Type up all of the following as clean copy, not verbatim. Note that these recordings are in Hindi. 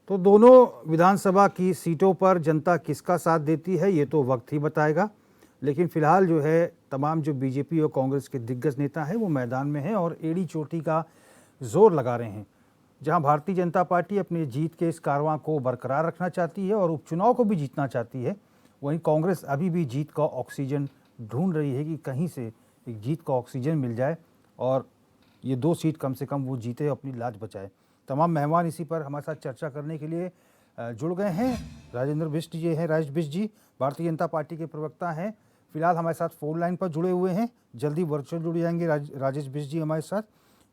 तो दोनों विधानसभा की सीटों पर जनता किसका साथ देती है ये तो वक्त ही बताएगा। लेकिन फिलहाल जो है तमाम जो बीजेपी और कांग्रेस के दिग्गज नेता हैं वो मैदान में हैं और एड़ी चोटी का जोर लगा रहे हैं। जहां भारतीय जनता पार्टी अपनी जीत के इस कारवां को बरकरार रखना चाहती है और उपचुनाव को भी जीतना चाहती है, वहीं कांग्रेस अभी भी जीत का ऑक्सीजन ढूंढ रही है कि कहीं से एक जीत का ऑक्सीजन मिल जाए और ये 2 सीट कम से कम वो जीते, अपनी लाज बचाए। तमाम मेहमान इसी पर हमारे साथ चर्चा करने के लिए जुड़ गए हैं। राजेंद्र बिष्ट जी हैं, राजेश बिष्ट जी भारतीय जनता पार्टी के प्रवक्ता हैं, फिलहाल हमारे साथ फोन लाइन पर जुड़े हुए हैं। जल्दी वर्चुअल जुड़ जाएंगे राजेश बिष्ट जी हमारे साथ।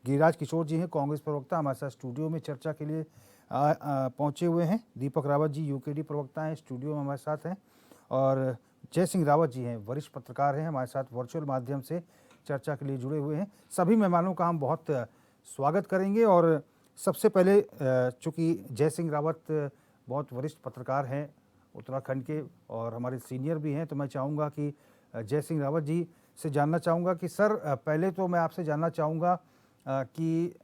गिरिराज किशोर जी हैं, कांग्रेस प्रवक्ता, हमारे साथ स्टूडियो में चर्चा के लिए पहुंचे हुए हैं। दीपक रावत जी यूकेडी प्रवक्ता हैं, स्टूडियो में हमारे साथ हैं। और जय सिंह रावत जी हैं, वरिष्ठ पत्रकार हैं, हमारे साथ वर्चुअल माध्यम से चर्चा के लिए जुड़े हुए हैं। सभी मेहमानों का हम बहुत स्वागत करेंगे। और सबसे पहले चूँकि जय सिंह रावत बहुत वरिष्ठ पत्रकार हैं उत्तराखंड के और हमारे सीनियर भी हैं, तो मैं चाहूँगा कि जय सिंह रावत जी से जानना चाहूँगा कि सर पहले तो मैं आपसे जानना चाहूँगा कि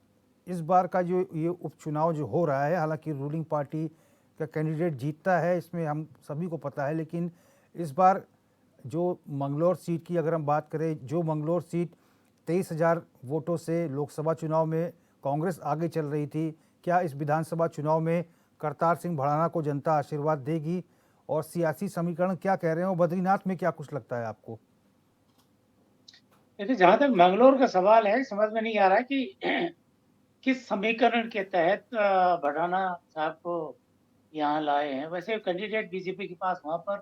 इस बार का जो ये उपचुनाव जो हो रहा है, हालांकि रूलिंग पार्टी का कैंडिडेट जीतता है, इसमें हम सभी को पता है, लेकिन इस बार जो मंगलौर सीट की अगर हम बात करें, जो मंगलौर सीट 23,000 वोटों से लोकसभा चुनाव में कांग्रेस आगे चल रही थी, क्या इस विधानसभा चुनाव में करतार सिंह भड़ाना को जनता आशीर्वाद देगी? और सियासी समीकरण क्या कह रहे हो? बद्रीनाथ में क्या कुछ लगता है आपको? देखिए, जहाँ तक मैंगलोर का सवाल है, समझ में नहीं आ रहा है कि किस समीकरण के तहत भड़ाना साहब को यहाँ लाए हैं। वैसे कैंडिडेट बीजेपी के पास वहाँ पर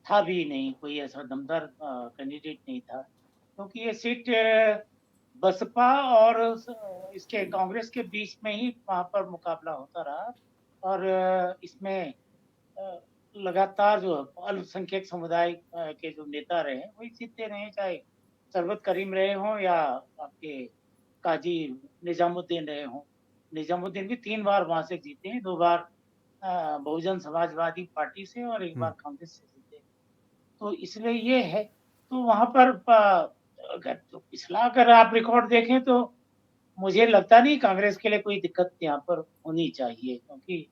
था भी नहीं, कोई ऐसा दमदार कैंडिडेट नहीं था, क्योंकि ये सीट बसपा और इसके कांग्रेस के बीच में ही वहाँ पर मुकाबला होता रहा। और इसमें अ, लगातार जो अल्पसंख्यक समुदाय के जो नेता रहे हैं वही जीतते रहे, चाहे सरबत करीम रहे हों या आपके काजी निजामुद्दीन रहे हों। निजामुद्दीन भी 3 बार वहाँ से जीते हैं, 2 बार बहुजन समाजवादी पार्टी से और 1 बार कांग्रेस से जीते। तो इसलिए ये है, तो वहाँ पर अगर तो पिछला अगर आप रिकॉर्ड देखें तो मुझे लगता नहीं कांग्रेस के लिए कोई दिक्कत यहाँ पर होनी चाहिए, क्योंकि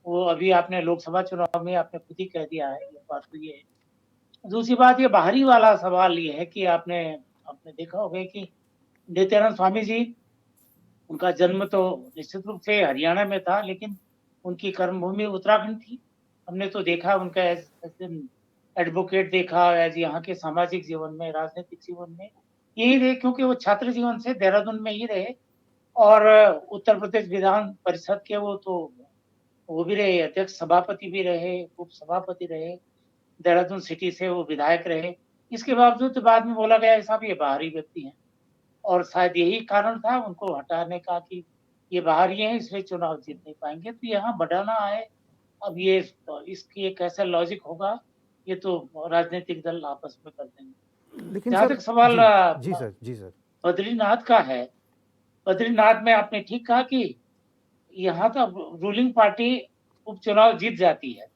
वो अभी आपने लोकसभा चुनाव में आपने खुद ही कह दिया है, ये बात तो ये है। दूसरी बात ये बाहरी वाला सवाल ये है कि आपने आपने देखा होगा कि नित्यानंद स्वामी जी, उनका जन्म तो निश्चित रूप से हरियाणा में था, लेकिन उनकी कर्मभूमि उत्तराखंड थी। हमने तो देखा उनका एज़ एन एडवोकेट देखा, एज़ यहाँ के सामाजिक जीवन में, राजनीतिक जीवन में। यही रहे, क्योंकि वो छात्र जीवन से देहरादून में ही रहे और उत्तर प्रदेश विधान परिषद के वो भी रहे, अध्यक्ष सभापति भी रहे, उप सभापति रहे, देहरादून सिटी से वो विधायक रहे। इसके बावजूद बाद में बोला गया साहब ये बाहरी व्यक्ति हैं, और शायद यही कारण था उनको हटाने का कि ये बाहरी हैं इसलिए चुनाव जीत नहीं पाएँगे। तो यहाँ बढ़ाना आए, अब ये इसकी एक कैसा लॉजिक होगा, ये तो राजनीतिक दल आपस में कर देंगे। लेकिन जहाँ सर तक सवाल जी, जी सर, जी सर। बद्रीनाथ का है, बद्रीनाथ में आपने ठीक कहा कि यहाँ तो रूलिंग पार्टी उपचुनाव जीत जाती है।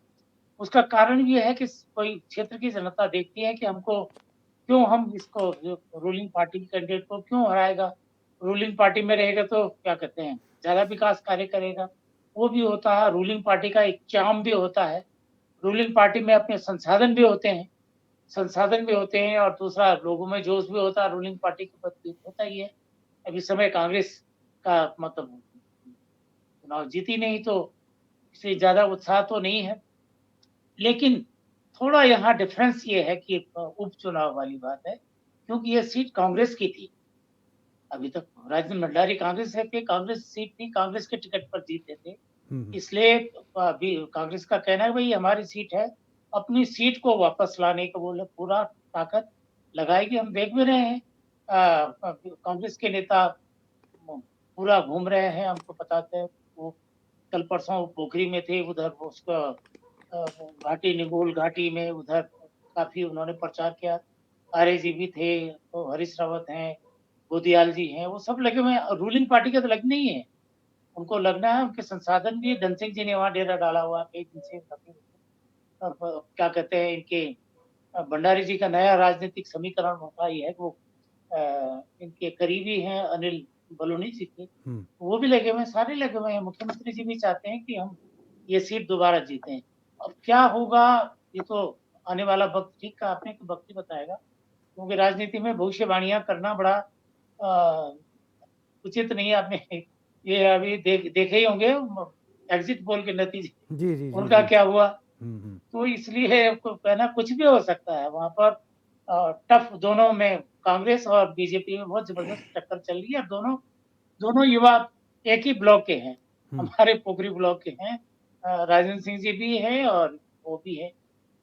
उसका कारण ये है कि कोई क्षेत्र की जनता देखती है कि हमको क्यों हम इसको जो रूलिंग पार्टी के कैंडिडेट को क्यों हराएगा? रूलिंग पार्टी में रहेगा तो क्या कहते हैं, ज़्यादा विकास कार्य करेगा। वो भी होता है, रूलिंग पार्टी का एक चार्म भी होता है। रूलिंग पार्टी में अपने संसाधन भी होते हैं और दूसरा लोगों में जोश भी होता है, रूलिंग पार्टी के प्रति होता ही है। अब इस समय कांग्रेस का मतलब चुनाव जीती नहीं, तो इससे ज़्यादा उत्साह तो नहीं है। लेकिन थोड़ा यहाँ डिफरेंस ये है कि उपचुनाव वाली बात है, क्योंकि ये सीट कांग्रेस की थी। अभी तक राजेंद्र भंडारी कांग्रेस से थे, कांग्रेस सीट थी, कांग्रेस के टिकट पर जीते थे। इसलिए अभी कांग्रेस का कहना है भई हमारी सीट है, अपनी सीट को वापस लाने का वो लोग पूरा ताकत लगाएगी। हम देख भी रहे हैं कांग्रेस के नेता पूरा घूम रहे हैं, हमको पता है। वो कल परसों वो पोखरी में थे, उधर वो उसका घाटी निगोल घाटी में उधर काफ़ी उन्होंने प्रचार किया। आर्य जी भी थे, तो हरीश रावत हैं, गोदियाल जी हैं, वो सब लगे हुए हैं। रूलिंग पार्टी के तो लगने ही है। उनको लगना है, उनके संसाधन भी धन सिंह जी ने वहाँ डेरा डाला हुआ है, कई दिन से लगे हुए हैं। अब क्या कहते हैं इनके भंडारी जी का नया राजनीतिक समीकरण होता ही है, वो इनके करीबी हैं अनिल बलूनी जी के, वो भी लगे हुए हैं, सारे लगे हुए हैं। मुख्यमंत्री जी भी चाहते हैं कि हम ये सीट दोबारा जीतें। अब क्या होगा ये तो आने वाला वक्त, ठीक कहा आपने, कि वक्त ही बताएगा, क्योंकि राजनीति में भविष्यवाणियां करना बड़ा उचित नहीं है। आपने ये अभी देखे ही होंगे एग्जिट पोल के नतीजे, जी, जी, जी, उनका जी। क्या हुआ। हुँ। तो इसलिए कहना कुछ भी हो सकता है वहाँ पर। टफ दोनों में, कांग्रेस और बीजेपी में बहुत जबरदस्त टक्कर चल रही है। दोनों दोनों युवा एक ही ब्लॉक के हैं, हुँ, हमारे पोखरी ब्लॉक के हैं। राजेंद्र सिंह जी भी हैं और वो भी है,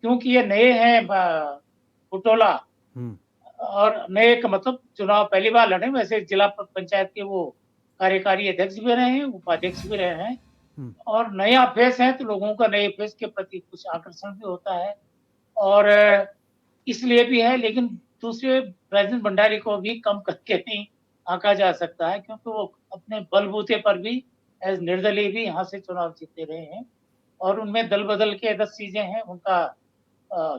क्योंकि ये नए हैं बुटोला, हुँ, और नए का मतलब चुनाव पहली बार लड़े। वैसे जिला पंचायत के वो कार्यकारी अध्यक्ष भी रहे हैं, उपाध्यक्ष भी रहे हैं, हुँ। और नया फेस है तो लोगों का नए फेस के प्रति कुछ आकर्षण भी होता है, और इसलिए भी है। लेकिन दूसरे राजेंद्र भंडारी को भी कम करके नहीं आंका जा सकता है, क्योंकि वो अपने बलबूते पर भी एज निर्दलीय भी यहाँ से चुनाव जीतते रहे हैं, और उनमें दल बदल के 10 चीजें हैं। उनका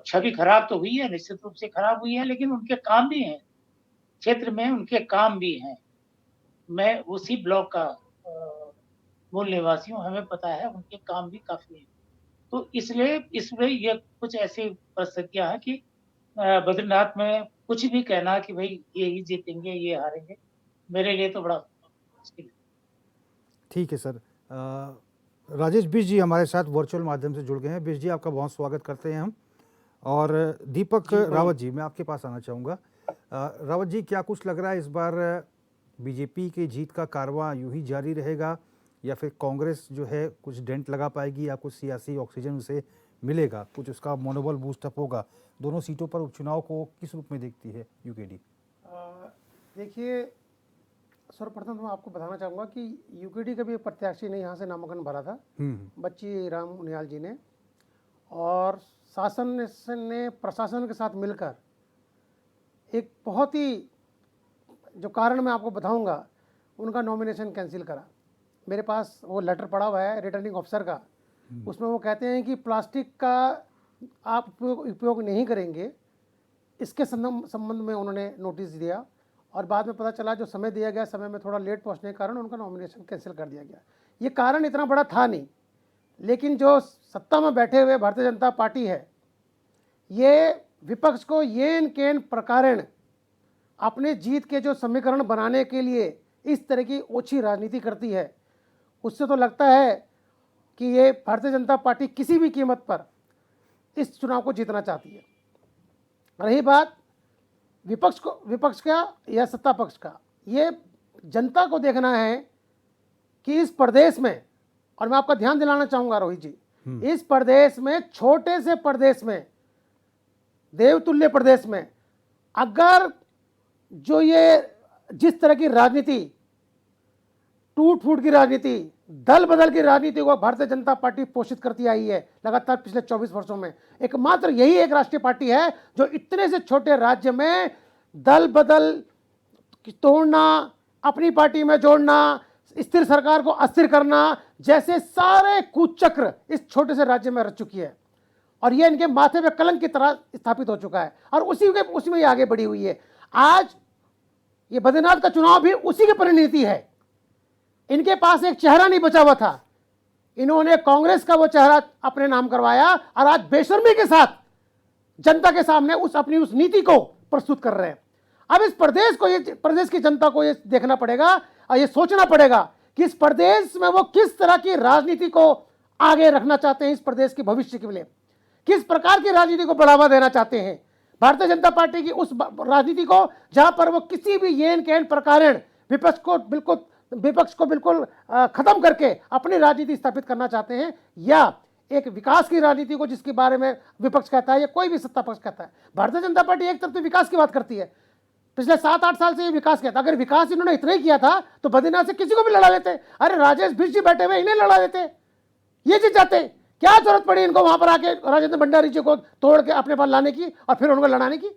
छवि खराब तो हुई है, निश्चित रूप से खराब हुई है, लेकिन उनके काम भी हैं, क्षेत्र में उनके काम भी हैं। मैं उसी ब्लॉक का मूल निवासी हूँ, हमें पता है उनके काम भी काफ़ी हैं। तो इसलिए इसमें ये कुछ ऐसी परिस्थितियाँ हैं कि बद्रीनाथ में कुछ भी कहना कि भई ये ही जीतेंगे, ये हारेंगे, मेरे लिए तो बड़ा मुश्किल है। ठीक है सर। राजेश बिष्ट जी हमारे साथ वर्चुअल माध्यम से जुड़ गए हैं। बिष्ट जी, आपका बहुत स्वागत करते हैं हम। और दीपक जी, रावत जी, मैं आपके पास आना चाहूँगा। रावत जी, क्या कुछ लग रहा है इस बार बीजेपी की जीत का कारवां यूँ ही जारी रहेगा, या फिर कांग्रेस जो है कुछ डेंट लगा पाएगी, या कुछ सियासी ऑक्सीजन उसे मिलेगा, कुछ उसका मनोबल बूस्टअप होगा? दोनों सीटों पर उपचुनाव को किस रूप में देखती है यूकेडी? देखिए, सर्वप्रथम तो मैं आपको बताना चाहूँगा कि यूकेडी का भी एक प्रत्याशी ने यहाँ से नामांकन भरा था, बच्ची राम उनियाल जी ने, और शासन ने प्रशासन के साथ मिलकर एक बहुत ही, जो कारण मैं आपको बताऊंगा, उनका नॉमिनेशन कैंसिल करा। मेरे पास वो लेटर पड़ा हुआ है रिटर्निंग ऑफिसर का। उसमें वो कहते हैं कि प्लास्टिक का आप उपयोग नहीं करेंगे, इसके संबंध में उन्होंने नोटिस दिया, और बाद में पता चला जो समय दिया गया, समय में थोड़ा लेट पहुंचने के कारण उनका नॉमिनेशन कैंसिल कर दिया गया। ये कारण इतना बड़ा था नहीं, लेकिन जो सत्ता में बैठे हुए भारतीय जनता पार्टी है, ये विपक्ष को येन केन प्रकारेण अपने जीत के जो समीकरण बनाने के लिए इस तरह की ओछी राजनीति करती है। उससे तो लगता है कि ये भारतीय जनता पार्टी किसी भी कीमत पर इस चुनाव को जीतना चाहती है। रही बात विपक्ष का या सत्ता पक्ष का, ये जनता को देखना है कि इस प्रदेश में, और मैं आपका ध्यान दिलाना चाहूँगा रोहित जी, इस प्रदेश में, छोटे से प्रदेश में, देवतुल्य प्रदेश में, अगर जो ये जिस तरह की राजनीति, टूट फूट की राजनीति, दल बदल की राजनीति को भारतीय जनता पार्टी पोषित करती आई है लगातार पिछले 24 वर्षों में, एकमात्र यही एक राष्ट्रीय पार्टी है जो इतने से छोटे राज्य में दल बदल तोड़ना, अपनी पार्टी में जोड़ना, स्थिर सरकार को अस्थिर करना जैसे सारे कुचक्र इस छोटे से राज्य में रच चुकी है, और ये इनके माथे पे कलंक की तरह स्थापित हो चुका है, और उसी में ये आगे बढ़ी हुई है। आज ये बद्रीनाथ का चुनाव भी उसी की परिणति है। इनके पास एक चेहरा नहीं बचा हुआ था, इन्होंने कांग्रेस का वो चेहरा अपने नाम करवाया, और आज बेशर्मी के साथ जनता के सामने अपनी उस नीति को प्रस्तुत कर रहे हैं। अब इस प्रदेश की जनता को ये देखना पड़ेगा और ये सोचना पड़ेगा कि इस प्रदेश में वो किस तरह की राजनीति को आगे रखना चाहते हैं, इस प्रदेश के भविष्य के लिए किस प्रकार की राजनीति को बढ़ावा देना चाहते हैं। भारतीय जनता पार्टी की उस राजनीति को जहां पर वो किसी भी येन केन प्रकारेण विपक्ष को बिल्कुल खत्म करके अपनी राजनीति स्थापित करना चाहते हैं, या एक विकास की राजनीति को जिसके बारे में विपक्ष कहता है या कोई भी सत्ता पक्ष कहता है। भारतीय जनता पार्टी एक तरफ तो विकास की बात करती है, पिछले 7-8 साल से ये विकास किया था। अगर विकास इन्होंने इतना ही किया था तो बद्रीनाथ से किसी को भी लड़ा लेते। अरे राजेश बिष्ट जी बैठे हुए, इन्हें लड़ा देते, ये जीत जाते। क्या जरूरत पड़ी इनको वहां पर आके राजेंद्र भंडारी जी को तोड़ के अपने पास लाने की और फिर उनको लड़ाने की?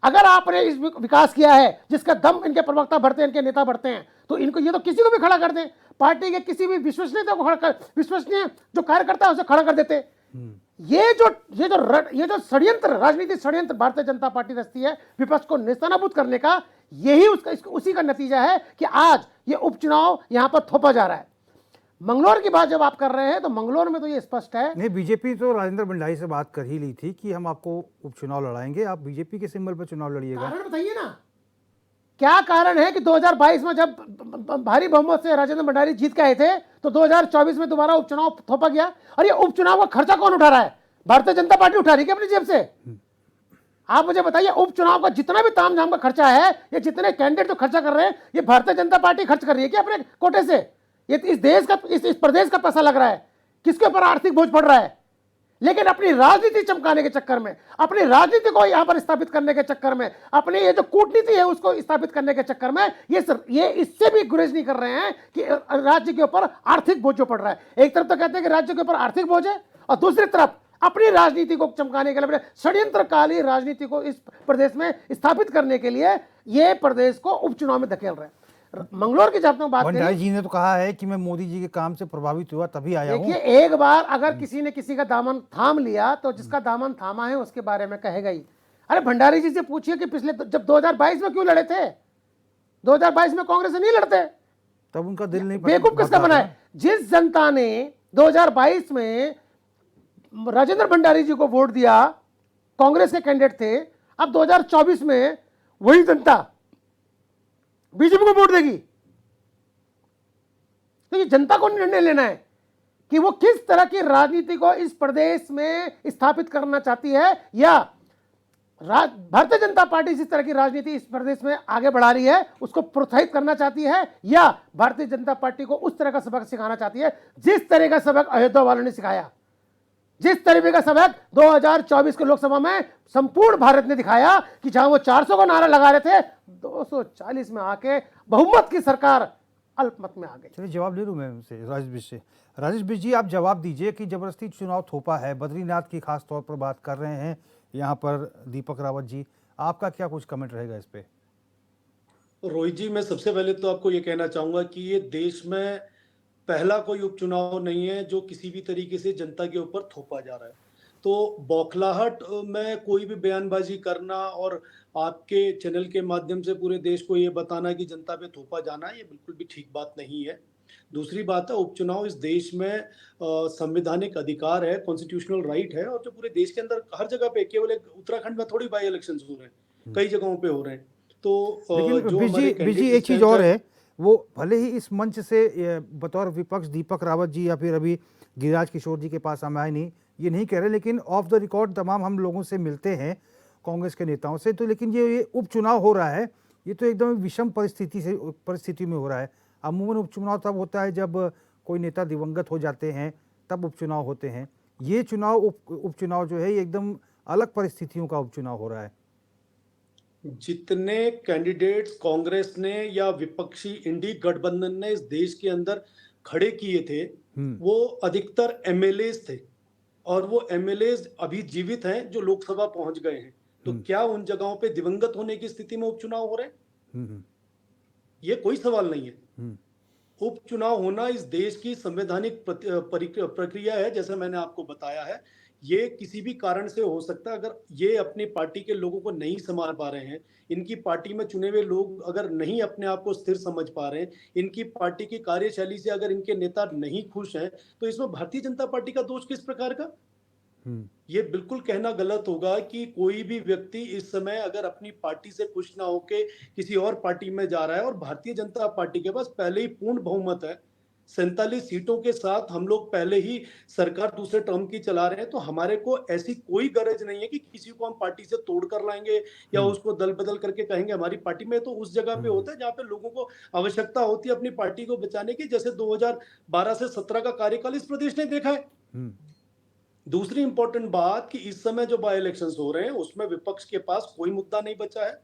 अगर आपने इस विकास किया है जिसका दम इनके प्रवक्ता भरते हैं, इनके नेता भरते हैं, तो इनको, ये तो किसी को भी खड़ा कर दें, पार्टी के किसी भी विश्वसनीयता को खड़ा कर, विश्वसनीय जो कार्यकर्ता है उसे खड़ा कर देते। ये जो षड्यंत्र, राजनीतिक षड्यंत्र भारतीय जनता पार्टी रचती है विपक्ष को नेस्तनाबूद करने का, यही उसी का नतीजा है कि आज ये उपचुनाव यहां पर थोपा जा रहा है। मंगलौर की बात जब आप कर रहे हैं तो मंगलौर में तो ये स्पष्ट है। नहीं, बीजेपी तो राजेंद्र भंडारी से बात कर ही ली थी कि हम आपको उपचुनाव लड़ाएंगे, आप बीजेपी के सिंबल पर चुनाव लड़िएगा। कारण बताइए ना, क्या कारण है कि 2022 में जब भारी बहुमत से राजेंद्र भंडारी जीत के आए थे तो 2024 में दोबारा उपचुनाव थोपा गया? और ये उपचुनाव का खर्चा कौन उठा रहा है? भारतीय जनता पार्टी उठा रही है अपनी जेब से। आप मुझे बताइए, उपचुनाव का जितना भी तामझाम का खर्चा है, ये जितने कैंडिडेट तो खर्चा कर रहे हैं, ये भारतीय जनता पार्टी खर्च कर रही है क्या अपने कोटे से? ये इस देश का, इस प्रदेश का पैसा लग रहा है, किसके ऊपर आर्थिक बोझ पड़ रहा है? लेकिन अपनी राजनीति चमकाने के चक्कर में, अपनी राजनीति को यहां पर स्थापित करने के चक्कर में, अपनी ये जो कूटनीति है उसको स्थापित करने के चक्कर में ये इससे भी गुरेज नहीं कर रहे हैं कि राज्य के ऊपर आर्थिक बोझ जो पड़ रहा है। एक तरफ तो कहते हैं कि राज्य के ऊपर आर्थिक बोझ है, और दूसरी तरफ अपनी राजनीति को चमकाने के लिए, षड्यंत्रकाली राजनीति को इस प्रदेश में स्थापित करने के लिए ये प्रदेश को उपचुनाव में धकेल रहे हैं। मंगलौर की जब तक बात भंडारी जी ने तो कहा है कि मैं मोदी जी के काम से प्रभावित हुआ तभी आया हूं। देखिए, एक बार अगर किसी ने किसी का दामन थाम लिया तो जिसका दामन थामा है उसके बारे में कहेगा ही। अरे भंडारी जी से पूछिए कि पिछले जब 2022 में क्यों लड़े थे? 2022 में कांग्रेस से नहीं लड़ते, तब उनका दिल नहीं बेवकूफ किसका बना है? जिस जनता ने 2022 में राजेंद्र भंडारी जी को वोट दिया, कांग्रेस के कैंडिडेट थे, अब 2024 में वही जनता बीजेपी को वोट देगी। तो ये जनता को निर्णय लेना है कि वो किस तरह की राजनीति को इस प्रदेश में स्थापित करना चाहती है, या भारतीय जनता पार्टी जिस तरह की राजनीति इस प्रदेश में आगे बढ़ा रही है उसको प्रोत्साहित करना चाहती है, या भारतीय जनता पार्टी को उस तरह का सबक सिखाना चाहती है जिस तरह का सबक अयोध्या वालों ने सिखाया, जिस तरीके का सबक 2024 के लोकसभा में संपूर्ण भारत ने दिखाया कि जहां वो 400 का नारा लगा रहे थे, 240 में आके बहुमत की सरकार अल्पमत में आ गई। चलिए, जवाब ले लूं मैं उनसे, राजेश बिज से। राजेश बिज जी, आप जवाब दीजिए कि जबरदस्ती चुनाव थोपा है, बद्रीनाथ की खास तौर पर बात कर रहे हैं यहाँ पर दीपक रावत जी, आपका क्या कुछ कमेंट रहेगा इस पे? रोहित जी, मैं सबसे पहले तो आपको ये कहना चाहूंगा कि ये देश में पहला कोई उपचुनाव नहीं है जो किसी भी तरीके से जनता के ऊपर थोपा जा रहा है। तो बौखलाहट में कोई भी बयानबाजी करना और आपके चैनल के माध्यम से पूरे देश को ये बताना कि जनता पे थोपा जाना, ये बिल्कुल भी ठीक बात नहीं है। दूसरी बात है, उपचुनाव इस देश में संवैधानिक अधिकार है, कॉन्स्टिट्यूशनल राइट है, और जो पूरे देश के अंदर हर जगह पे, केवल एक उत्तराखंड में थोड़ी बाई इलेक्शंस हो रहे हैं, कई जगहों पे हो रहे हैं। तो लेकिन जो बिजी एक चीज और है, वो भले ही इस मंच से बतौर विपक्ष दीपक रावत जी या फिर अभी गिरिराज किशोर जी के पास हम आए नहीं, ये नहीं कह रहे, लेकिन ऑफ द रिकॉर्ड तमाम हम लोगों से मिलते हैं कांग्रेस के नेताओं से, तो लेकिन ये उपचुनाव हो रहा है, ये तो एकदम विषम परिस्थिति में हो रहा है। अमूमन उपचुनाव तब होता है जब कोई नेता दिवंगत हो जाते हैं, तब उपचुनाव होते हैं। ये चुनाव उपचुनाव जो है ये एकदम अलग परिस्थितियों का उपचुनाव हो रहा है। जितने कैंडिडेट्स कांग्रेस ने या विपक्षी इंडी गठबंधन ने इस देश के अंदर खड़े किए थे, वो अधिकतर एमएलए थे, और वो एमएलए अभी जीवित हैं जो लोकसभा पहुंच गए हैं। तो क्या उन जगहों पे दिवंगत होने की स्थिति में उपचुनाव हो रहे हैं? ये कोई सवाल नहीं है। उपचुनाव होना इस देश की संवैधानिक प्रक्रिया है, जैसे मैंने आपको बताया है। ये किसी भी कारण से हो सकता है। अगर ये अपनी पार्टी के लोगों को नहीं संभाल पा रहे हैं, इनकी पार्टी में चुने हुए लोग अगर नहीं अपने आप को स्थिर समझ पा रहे हैं, इनकी पार्टी की कार्यशैली से अगर इनके नेता नहीं खुश हैं, तो इसमें भारतीय जनता पार्टी का दोष किस प्रकार का? ये बिल्कुल कहना गलत होगा कि कोई भी व्यक्ति इस समय अगर अपनी पार्टी से खुश ना होके किसी और पार्टी में जा रहा है, और भारतीय जनता पार्टी के पास पहले ही पूर्ण बहुमत है, 47 सीटों के साथ हम लोग पहले ही सरकार दूसरे टर्म की चला रहे हैं। तो हमारे को ऐसी कोई गरज नहीं है कि किसी को हम पार्टी से तोड़ कर लाएंगे या उसको दल बदल करके कहेंगे हमारी पार्टी में। तो उस जगह पे होता है जहां पे लोगों को आवश्यकता होती है अपनी पार्टी को बचाने की, जैसे 2012 से 17 का कार्यकाल इस प्रदेश ने देखा है। दूसरी इंपॉर्टेंट बात कि इस समय जो बाय इलेक्शंस हो रहे हैं उसमें विपक्ष के पास कोई मुद्दा नहीं बचा है।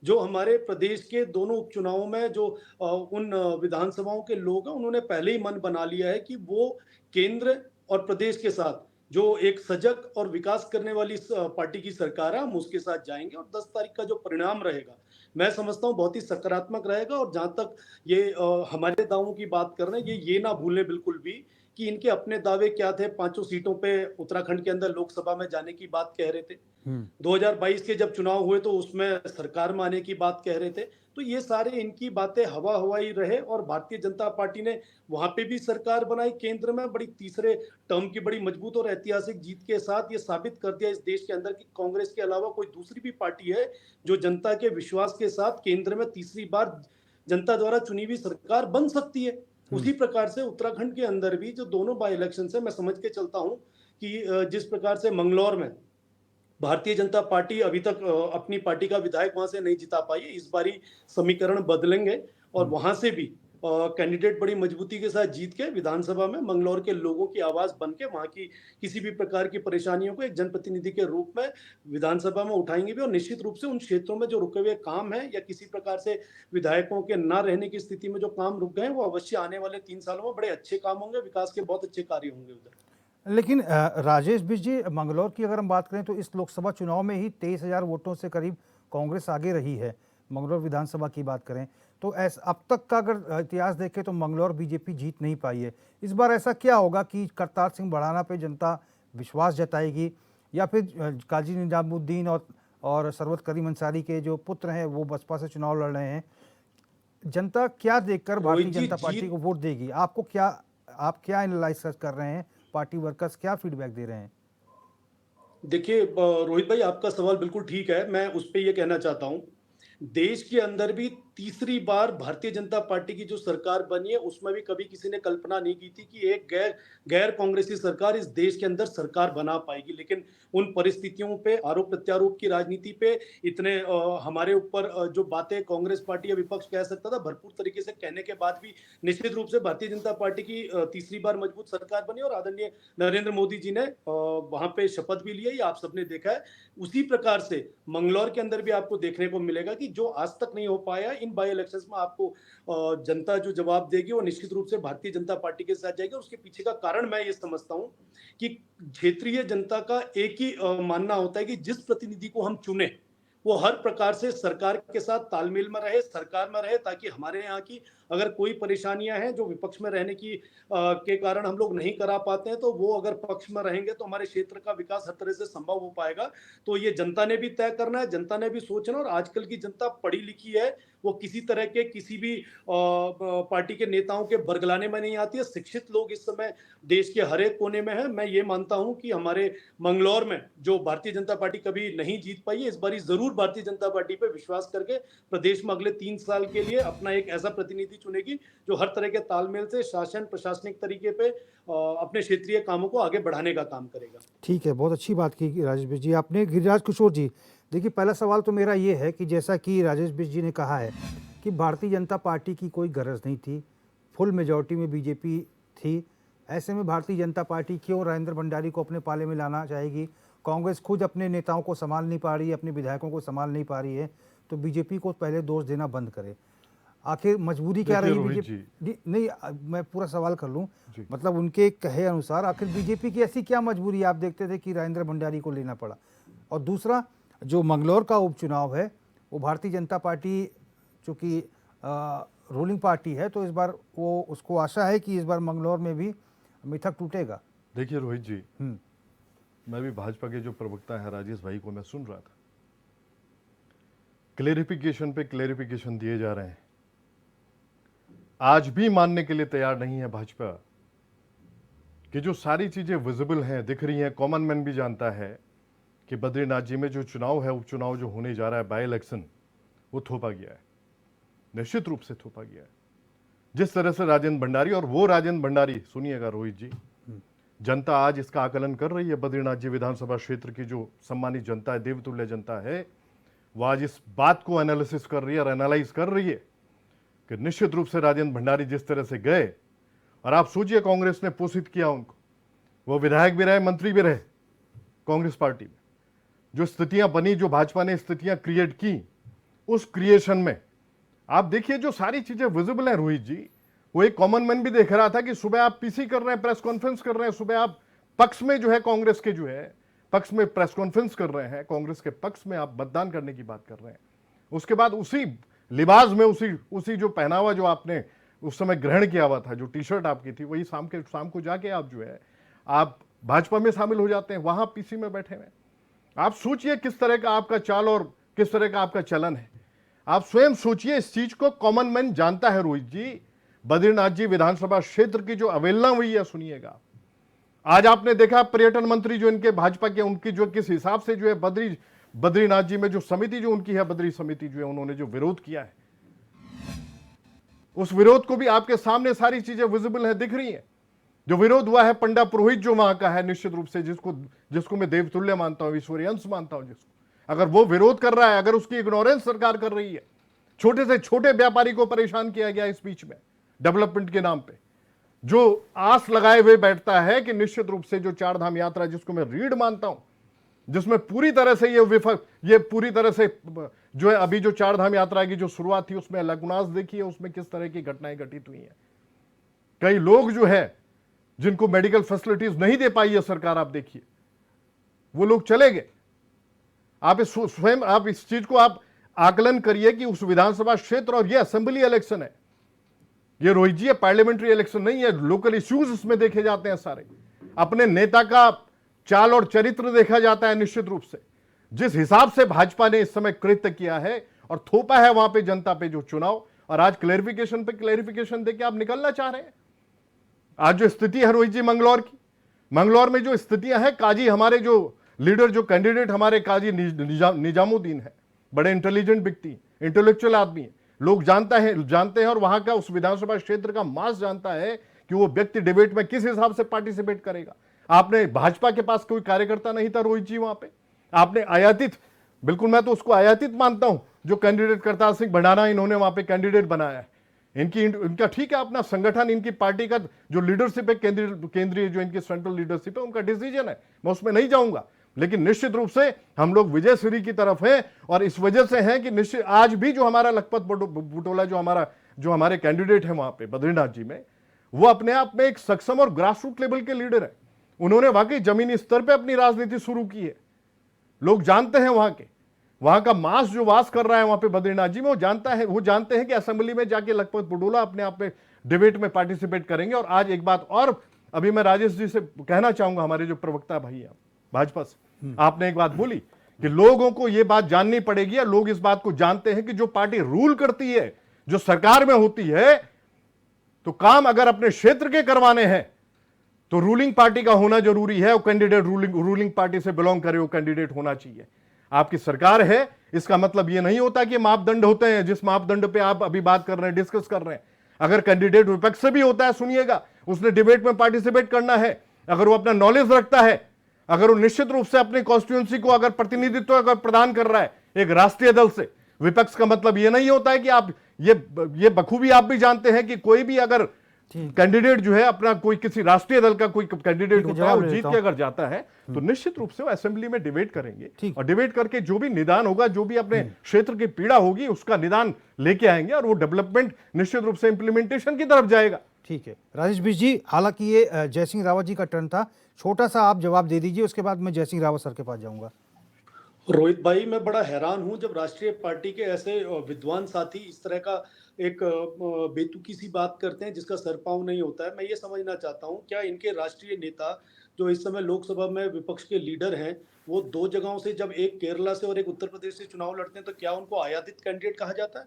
जो हमारे प्रदेश के दोनों उपचुनावों में जो उन विधानसभाओं के लोग हैं, उन्होंने पहले ही मन बना लिया है कि वो केंद्र और प्रदेश के साथ जो एक सजग और विकास करने वाली पार्टी की सरकार है, हम उसके साथ जाएंगे। और 10 तारीख का जो परिणाम रहेगा, मैं समझता हूँ बहुत ही सकारात्मक रहेगा। और जहां तक ये हमारे दावों की बात कर रहे हैं, ये ना भूलें बिल्कुल भी कि इनके अपने दावे क्या थे। 5 सीटों पे उत्तराखंड के अंदर लोकसभा में जाने की बात कह रहे थे। 2022 के जब चुनाव हुए तो उसमें सरकार में आने की बात कह रहे थे। तो ये सारे इनकी बातें हवा हवाई रहे और भारतीय जनता पार्टी ने वहां पे भी सरकार बनाई केंद्र में, बड़ी तीसरे टर्म की बड़ी मजबूत और ऐतिहासिक जीत के साथ ये साबित कर दिया इस देश के अंदर कि कांग्रेस के अलावा कोई दूसरी भी पार्टी है जो जनता के विश्वास के साथ केंद्र में तीसरी बार जनता द्वारा चुनी हुई सरकार बन सकती है। उसी प्रकार से उत्तराखंड के अंदर भी जो दोनों बाई इलेक्शन है, मैं समझ के चलता हूं कि जिस प्रकार से मंगलौर में भारतीय जनता पार्टी अभी तक अपनी पार्टी का विधायक वहां से नहीं जिता पाई है, इस बारी समीकरण बदलेंगे और वहां से भी कैंडिडेट बड़ी मजबूती के साथ जीत के विधानसभा में मंगलौर के लोगों की आवाज बन के वहां की किसी भी प्रकार की परेशानियों को एक जनप्रतिनिधि के रूप में विधानसभा में उठाएंगे भी और निश्चित रूप से उन क्षेत्रों में जो रुके हुए काम है या किसी प्रकार से विधायकों के न रहने की स्थिति में जो काम रुक गए वो अवश्य आने वाले 3 सालों में बड़े अच्छे काम होंगे, विकास के बहुत अच्छे कार्य होंगे उधर। लेकिन राजेश बिष्ट जी, मंगलौर की अगर हम बात करें तो इस लोकसभा चुनाव में ही 23,000 वोटों से करीब कांग्रेस आगे रही है। मंगलौर विधानसभा की बात करें तो ऐसा अब तक का अगर इतिहास देखें तो मंगलौर बीजेपी जीत नहीं पाई है। इस बार ऐसा क्या होगा कि करतार सिंह भड़ाना पे जनता विश्वास जताएगी या फिर काजी निजामुद्दीन और सरवत करीम अंसारी के जो पुत्र हैं वो बसपा से चुनाव लड़ रहे हैं? जनता क्या देखकर भारतीय जनता पार्टी को वोट देगी? आप क्या एनालाइज कर रहे हैं? पार्टी वर्कर्स क्या फीडबैक दे रहे हैं? देखिए रोहित भाई, आपका सवाल बिल्कुल ठीक है। मैं उस पर यह कहना चाहता हूं, देश के अंदर भी तीसरी बार भारतीय जनता पार्टी की जो सरकार बनी है उसमें भी कभी किसी ने कल्पना नहीं की थी कि एक गैर कांग्रेसी सरकार इस देश के अंदर सरकार बना पाएगी। लेकिन उन परिस्थितियों पे, आरोप प्रत्यारोप की राजनीति पे इतने हमारे ऊपर जो बातें कांग्रेस पार्टी या विपक्ष कह सकता था, भरपूर तरीके से कहने के बाद भी निश्चित रूप से भारतीय जनता पार्टी की तीसरी बार मजबूत सरकार बनी और आदरणीय नरेंद्र मोदी जी ने वहां पे शपथ भी ली है, आप सबने देखा है। उसी प्रकार से मंगलौर के अंदर भी आपको देखने को मिलेगा कि जो आज तक नहीं हो पाया, इन बाई इलेक्शंस में आपको जनता जो जवाब देगी वो निश्चित रूप से भारतीय जनता पार्टी के साथ जाएगी। और उसके पीछे का कारण मैं ये समझता हूं कि क्षेत्रीय जनता का एक ही मानना होता है कि जिस प्रतिनिधि को हम चुने वो हर प्रकार से सरकार के साथ तालमेल में रहे, सरकार में रहे, ताकि हमारे यहाँ की अगर कोई परेशानियां हैं जो विपक्ष में रहने की के कारण हम लोग नहीं करा पाते हैं, तो वो अगर पक्ष में रहेंगे तो हमारे क्षेत्र का विकास हर तरह से संभव हो पाएगा। तो ये जनता ने भी तय करना है, जनता ने भी सोचना। और आजकल की जनता पढ़ी लिखी है, वो किसी तरह के किसी भी पार्टी के नेताओं के बरगलाने में नहीं आती है। शिक्षित लोग इस समय देश के हर एक कोने में है। मैं ये मानता हूं कि हमारे मंगलौर में जो भारतीय जनता पार्टी कभी नहीं जीत पाई है, इस बारी जरूर भारतीय जनता पार्टी पे विश्वास करके प्रदेश में अगले 3 साल के लिए अपना एक ऐसा प्रतिनिधि चुनेगी जो हर तरह के तालमेल से शासन प्रशासनिक तरीके पे अपने क्षेत्रीय कामों को आगे बढ़ाने का काम करेगा। ठीक है, बहुत अच्छी बात की राजेश बिष्ट जी आपने। गिरिराज किशोर जी, देखिए पहला सवाल तो मेरा ये है कि जैसा कि राजेश बिष्ट जी ने कहा है कि भारतीय जनता पार्टी की कोई गरज नहीं थी, फुल मेजॉरिटी में बीजेपी थी, ऐसे में भारतीय जनता पार्टी क्यों राजेंद्र भंडारी को अपने पाले में लाना चाहेगी? कांग्रेस खुद अपने नेताओं को संभाल नहीं पा रही है, अपने विधायकों को संभाल नहीं पा रही है, तो बीजेपी को पहले दोष देना बंद करे। आखिर मजबूरी क्या रही बीजेपी? नहीं, मैं पूरा सवाल कर लूं। मतलब उनके कहे अनुसार आखिर बीजेपी की ऐसी क्या मजबूरी आप देखते थे कि राजेंद्र भंडारी को लेना पड़ा? और दूसरा, जो मंगलौर का उपचुनाव है वो भारतीय जनता पार्टी चूँकि रूलिंग पार्टी है, तो इस बार वो उसको आशा है कि इस बार मंगलौर में भी मिथक टूटेगा। देखिए रोहित जी, मैं भी भाजपा के जो प्रवक्ता है राजेश भाई को मैं सुन रहा था, क्लेरिफिकेशन पे क्लेरिफिकेशन दिए जा रहे हैं। आज भी मानने के लिए तैयार नहीं है भाजपा कि जो सारी चीजें विजिबल हैं, दिख रही हैं, कॉमन मैन भी जानता है कि बद्रीनाथ जी में जो चुनाव है, उपचुनाव जो होने जा रहा है, बाई इलेक्शन, वो थोपा गया है, निश्चित रूप से थोपा गया है। जिस तरह से राजेंद्र भंडारी, और वो राजेंद्र भंडारी, सुनिएगा रोहित जी, जनता आज इसका आकलन कर रही है। बद्रीनाथ जी विधानसभा क्षेत्र की जो सम्मानित जनता है, देवतुल्य जनता है, वो आज इस बात को एनालिसिस कर रही है और एनालाइज कर रही है कि निश्चित रूप से राजेंद्र भंडारी जिस तरह से गए, और आप सोचिए कांग्रेस ने पोषित किया उनको, वो विधायक भी रहे, मंत्री भी रहे कांग्रेस पार्टी में। जो स्थितियां बनी, जो भाजपा ने स्थितियां क्रिएट की, उस क्रिएशन में आप देखिए जो सारी चीजें विजिबल है रोहित जी। वो एक कॉमन मैन भी देख रहा था कि सुबह आप पीसी कर रहे हैं, प्रेस कॉन्फ्रेंस कर रहे हैं, सुबह आप पक्ष में जो है कांग्रेस के जो है पक्ष में प्रेस कॉन्फ्रेंस कर रहे हैं, कांग्रेस के पक्ष में आप मतदान करने की बात कर रहे हैं। उसके बाद उसी लिबास में, उसी जो पहनावा जो आपने उस समय ग्रहण किया हुआ था, जो टी शर्ट आपकी थी, वही शाम को जाके आप जो है आप भाजपा में शामिल हो जाते हैं, वहां पीसी में बैठे हुए। आप सोचिए किस तरह का आपका चाल और किस तरह का आपका चलन है। आप स्वयं सोचिए, इस चीज को कॉमन मैन जानता है रोहित जी। बद्रीनाथ जी विधानसभा क्षेत्र की जो अवहेलना हुई है, सुनिएगा। आज आपने देखा पर्यटन मंत्री जो इनके भाजपा के, उनकी जो किस हिसाब से जो है बद्रीनाथ जी में जो समिति जो उनकी है, बद्री समिति जो है, उन्होंने जो विरोध किया है, उस विरोध को भी आपके सामने सारी चीजें विजिबल है, दिख रही है। जो विरोध हुआ है पंडा पुरोहित जो वहां का है, निश्चित रूप से जिसको मैं देवतुल्य मानता हूं, ईश्वरीय अंश मानता हूं, जिसको अगर वो विरोध कर रहा है, अगर उसकी इग्नोरेंस सरकार कर रही है, छोटे से छोटे व्यापारी को परेशान किया गया इस बीच में डेवलपमेंट के नाम पे, जो आस लगाए हुए बैठता है कि निश्चित रूप से जो चार धाम यात्रा, जिसको मैं रीढ़ मानता हूं, जिसमें पूरी तरह से ये पूरी तरह से जो है अभी जो चार धाम यात्रा की जो शुरुआत थी, उसमें लकुनास देखिए, उसमें किस तरह की घटनाएं घटित हुई हैं। कई लोग जो है जिनको मेडिकल फैसिलिटीज नहीं दे पाई है सरकार, आप देखिए वो लोग चले गए। आप स्वयं आप इस चीज को आप आकलन करिए कि उस विधानसभा क्षेत्र, और ये असेंबली इलेक्शन है, ये रोहित जी पार्लियामेंट्री इलेक्शन नहीं है, लोकल इश्यूज इसमें देखे जाते हैं सारे। अपने नेता का चाल और चरित्र देखा जाता है। निश्चित रूप से जिस हिसाब से भाजपा ने इस समय कृत्य किया है और थोपा है वहां पे जनता पे जो चुनाव, और आज क्लेरिफिकेशन पे क्लेरिफिकेशन देके आप निकलना चाह रहे हैं। आज जो स्थिति है रोहित जी मंगलौर की, मंगलौर में जो स्थितियां हैं, काजी हमारे जो लीडर, जो कैंडिडेट हमारे काजी निजामुद्दीन है, बड़े इंटेलिजेंट व्यक्ति, इंटेलेक्चुअल आदमी है, लोग जानते हैं, और वहां का उस विधानसभा क्षेत्र का मास जानता है कि वो व्यक्ति डिबेट में किस हिसाब से पार्टिसिपेट करेगा। आपने भाजपा के पास कोई कार्यकर्ता नहीं था रोहित जी वहां पे, आपने आयातित, बिल्कुल मैं तो उसको आयातित मानता हूं, जो कैंडिडेट करतार सिंह भंडारा इन्होंने वहां पे कैंडिडेट बनाया है। इनका ठीक है, अपना संगठन, इनकी पार्टी का जो लीडरशिप है, केंद्रीय जो इनकी सेंट्रल लीडरशिप है, उनका डिसीजन है, मैं उसमें नहीं जाऊंगा। लेकिन निश्चित रूप से हम लोग विजय श्री की तरफ हैं, और इस वजह से हैं कि निश्चित आज भी जो हमारा लखपत बुटोला जो हमारे कैंडिडेट है वहां पे बद्रीनाथ जी में, वो अपने आप में एक सक्षम और ग्रासरूट लेवल के लीडर है। उन्होंने वाकई जमीनी स्तर पे अपनी राजनीति शुरू की है। लोग जानते हैं वहां का मास जो वास कर रहा है वहां पे बद्रीनाथ जी में, वो जानते हैं कि असेंबली में जाके लखपत बुटोला अपने आप में डिबेट में पार्टिसिपेट करेंगे। और आज एक बात और अभी मैं राजेश जी से कहना चाहूंगा, हमारे जो प्रवक्ता भाई हैं भाजपा से, आपने एक बात बोली कि लोगों को यह बात जाननी पड़ेगी, या लोग इस बात को जानते हैं कि जो पार्टी रूल करती है, जो सरकार में होती है, तो काम अगर अपने क्षेत्र के करवाने हैं तो रूलिंग पार्टी का होना जरूरी है, और कैंडिडेट रूलिंग पार्टी से बिलोंग करे वो कैंडिडेट होना चाहिए। आपकी सरकार है, इसका मतलब यह नहीं होता कि मापदंड होते हैं, जिस मापदंड पे आप अभी बात कर रहे हैं, डिस्कस कर रहे हैं। अगर कैंडिडेट विपक्ष से भी होता है, सुनिएगा, उसने डिबेट में पार्टिसिपेट करना है, अगर वो अपना नॉलेज रखता है, अगर वो निश्चित रूप से अपनी कॉन्स्टिट्यूंसी को अगर प्रतिनिधित्व अगर प्रदान कर रहा है एक राष्ट्रीय दल से, विपक्ष का मतलब यह नहीं होता है कि आप ये बखूबी आप भी जानते हैं कि कोई भी अगर कैंडिडेट जो है अपना कोई किसी राष्ट्रीय दल का कोई कैंडिडेट होता है, वो जीत के अगर जाता है तो निश्चित रूप से वो असेंबली में डिबेट करेंगे, और डिबेट करके जो भी निदान होगा, जो भी अपने क्षेत्र की पीड़ा होगी, उसका निदान लेके आएंगे, और वो डेवलपमेंट निश्चित रूप से इंप्लीमेंटेशन की तरफ जाएगा। ठीक है राजेश बिष्ट जी, हालांकि ये जयसिंह रावत जी का टर्न था, छोटा सा आप जवाब दे दीजिए, उसके बाद मैं जयसिंह रावत सर के पास जाऊंगा। रोहित भाई, मैं बड़ा हैरान हूं जब राष्ट्रीय पार्टी के ऐसे विद्वान साथी इस तरह का एक बेतुकी सी बात करते हैं जिसका सर पांव नहीं होता है। मैं ये समझना चाहता हूं, क्या इनके राष्ट्रीय नेता जो इस समय लोकसभा में विपक्ष के लीडर हैं, वो दो जगहों से, जब एक केरला से और एक उत्तर प्रदेश से चुनाव लड़ते हैं, तो क्या उनको आयातित कैंडिडेट कहा जाता है?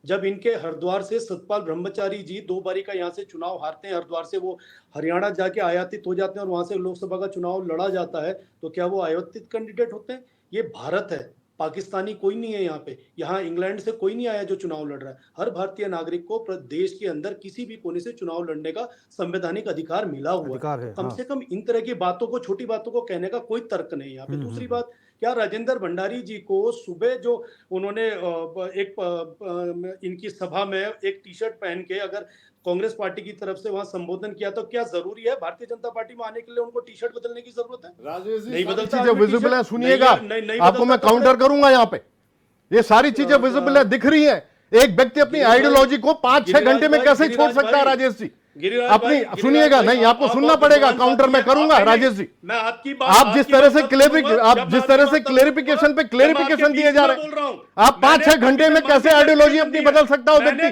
जब इनके हरिद्वार से सतपाल ब्रह्मचारी जी 2 बारी का यहाँ से चुनाव हारते हैं, हरिद्वार से वो हरियाणा जाके आयातित हो जाते हैं और वहां से लोकसभा का चुनाव लड़ा जाता है, तो क्या वो आयातित कैंडिडेट होते हैं? ये भारत है, पाकिस्तानी कोई नहीं है यहाँ पे। यहाँ इंग्लैंड से कोई नहीं आया जो चुनाव लड़ रहा है। हर भारतीय नागरिक को देश के अंदर किसी भी कोने से चुनाव लड़ने का संवैधानिक अधिकार मिला हुआ है। कम से कम इन तरह की बातों को, छोटी बातों को कहने का कोई तर्क नहीं यहाँ पे। दूसरी बात, क्या राजेंद्र भंडारी जी को सुबह जो उन्होंने इनकी सभा में एक टी शर्ट पहन के अगर कांग्रेस पार्टी की तरफ से वहां संबोधन किया, तो क्या जरूरी है भारतीय जनता पार्टी में आने के लिए उनको टी शर्ट बदलने की जरूरत है? राजेश जी, नहीं बदलता, चीजें विजिबल है, सुनिएगा, आपको मैं तो काउंटर करूंगा यहाँ पे। ये सारी चीजें विजिबल है, दिख रही है। एक व्यक्ति अपनी आइडियोलॉजी को 5-6 घंटे में कैसे छोड़ सकता है राजेश जी? अपनी सुनिएगा, नहीं आपको सुनना पड़ेगा, काउंटर में करूंगा राजेश जी। मैं आपकी बात, आप जिस तरह से क्लेरिफिकेशन पे क्लेरिफिकेशन दिए जा रहे हैं, आप 5-6 घंटे में कैसे आइडियोलॉजी अपनी बदल सकता हो व्यक्ति?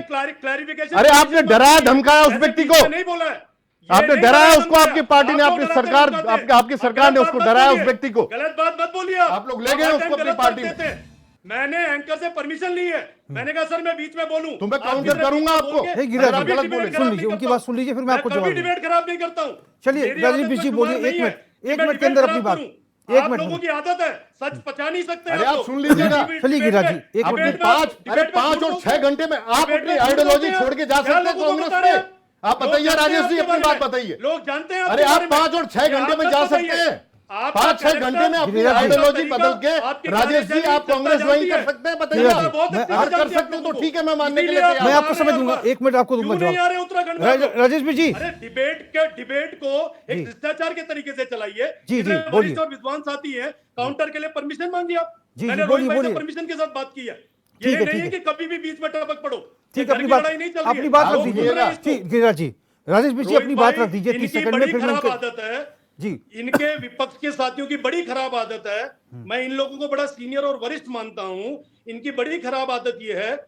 अरे आपने डराया धमकाया उस व्यक्ति को, नहीं बोला है, आपने डराया उसको, आपकी पार्टी ने, आपकी सरकार, आपकी सरकार ने उसको डराया उस व्यक्ति को। गलत बात मत बोलिए। आप लोग ले गए उसको अपनी पार्टी में। मैंने एंकर से परमिशन ली है, मैंने कहा सर मैं बीच में बोलूं तो मैं आप काउंटर बीच में करूंगा बोल आपको। के- हे गिरिराज मैं जी, कभी गलत डिबेट बोले। खराब सुन नहीं लीजिए, उनकी करता बात सुन लीजिए, फिर मैं आपको जवाब कभी दूंगा। डिबेट खराब नहीं करता हूं। चलिए, मेरी राजीव आदत में जी, शुमार बोलिए, नहीं एक है मिनट, कि एक मैं मिनट के डिबेट अंदर खराब अपनी बात, करूं। एक आप मिनट लोगों में। की आदत है, सच पचा नहीं सकते अरे आप आप लोग। सुन लीजिएगा। चलिए गिरिराज जी, एक मिनट में। अरे 5 और 6 घंटे में आप डिबेट अपनी में झूठ आइडियोलॉजी बोलते हैं। छोड़ के जा क्या सकते हैं लोगों को कांग्रेस बता रहे पे? हैं? आप लोग बताइए जानते हैं राजेश जी, आपके अपनी बारे बात में। बताइए। लोग जानते हैं अरे आपके आप बारे में। 5 और 6 ये घंटे आप में मत जा बताइए। सकते हैं। आपका 5-6 कैरेक्टर, घंटे में अपनी गिरिराज जी, आइडियोलॉजी तरीका, बदल के आपकी राजेश जी कार्यशैली आप कांग्रेस जनता ज्वाइन जानती कर है। सकते हैं, गिरिराज बताइए। जी, बहुत मैं अच्छे आप से जानती कर है सकते हैं आप तो लोगों ठीक है, को। मैं मानने के लिए इसीलिए आप तैयार मैं हूं। आपको आ रहे समझ हैं दूंगा, हर बार। एक मिनट आपको दूंगा क्यों नहीं जवाब। आ रहे उत्तराखंड में आप लोग? राजेश भाई जी, डिबेट को जी। एक शिष्टाचार के तरीके से चलाइए। जी, इतने जी, बोलिए। वरिष्ठ और विद्वान साथी हैं, काउंटर के लिए परमिशन मांगिए आप। जी, मैंने बोलिए, रोहित भाई से बोलिए। परमिशन के साथ बात की है। ठीक ये है, नहीं ठीक है है। कि कभी भी बीच में टपक पड़ो। ये ठीक है, घर अपनी की बात, लड़ाई नहीं चल रही अपनी है। बात आप रख लोग दीजिए। सुन रहे हैं इसको। ठीक, गिरिराज जी, राजेश भाई जी, अपनी रोहित बात भाई, रख दीजिए 30 इनकी सेकंड में, बड़ी फिर मैं खराब इनके। आदत है, जी, इनके विपक्ष के साथियों की बड़ी खराब आदत है। मैं इन लोगों को बड़ा सीनियर और वरिष्ठ मानता हूं। इनकी बड़ी खराब आदत यह है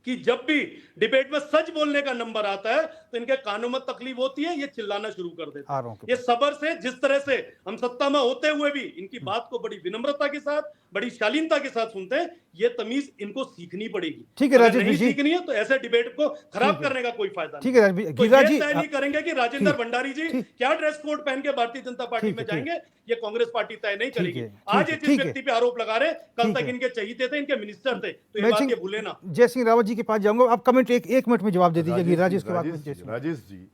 कि जब भी डिबेट में सच बोलने का नंबर आता है तो इनके कानों में तकलीफ होती है, ये चिल्लाना शुरू कर देते आ रहा हूं हैं। ये सबर से, जिस तरह से हम सत्ता में होते हुए भी इनकी बात को बड़ी विनम्रता के साथ, बड़ी शालीनता के साथ सुनते हैं, ये तमीज इनको सीखनी पड़ेगी। ठीक है, अगर राजेश नहीं जी। सीखनी है तो ऐसे डिबेट को खराब ठीक है। करने का कोई फायदा ठीक नहीं। है राजेश भाई, तो गिरिराज ये जी, तय नहीं करेंगे कि राजेंद्र ठीक, भंडारी जी ठीक। क्या ड्रेस कोड पहन के भारतीय जनता पार्टी ठीक में है, ठीक। जाएंगे, ये कांग्रेस पार्टी तय नहीं करेगी। है, ठीक आज है, ये जिस ठीक है। व्यक्ति पे आरोप लगा रहे, कल ठीक तक है। इनके चहीते थे, इनके मिनिस्टर थे, तो ये मैं बात सिंह- ये भूले ना। जय सिंह रावत जी के पास जाऊंगा, आप कमेंट एक मिनट में जवाब दे दीजिए गिरिराज जी, इसके बाद में जय सिंह। राजेश जी,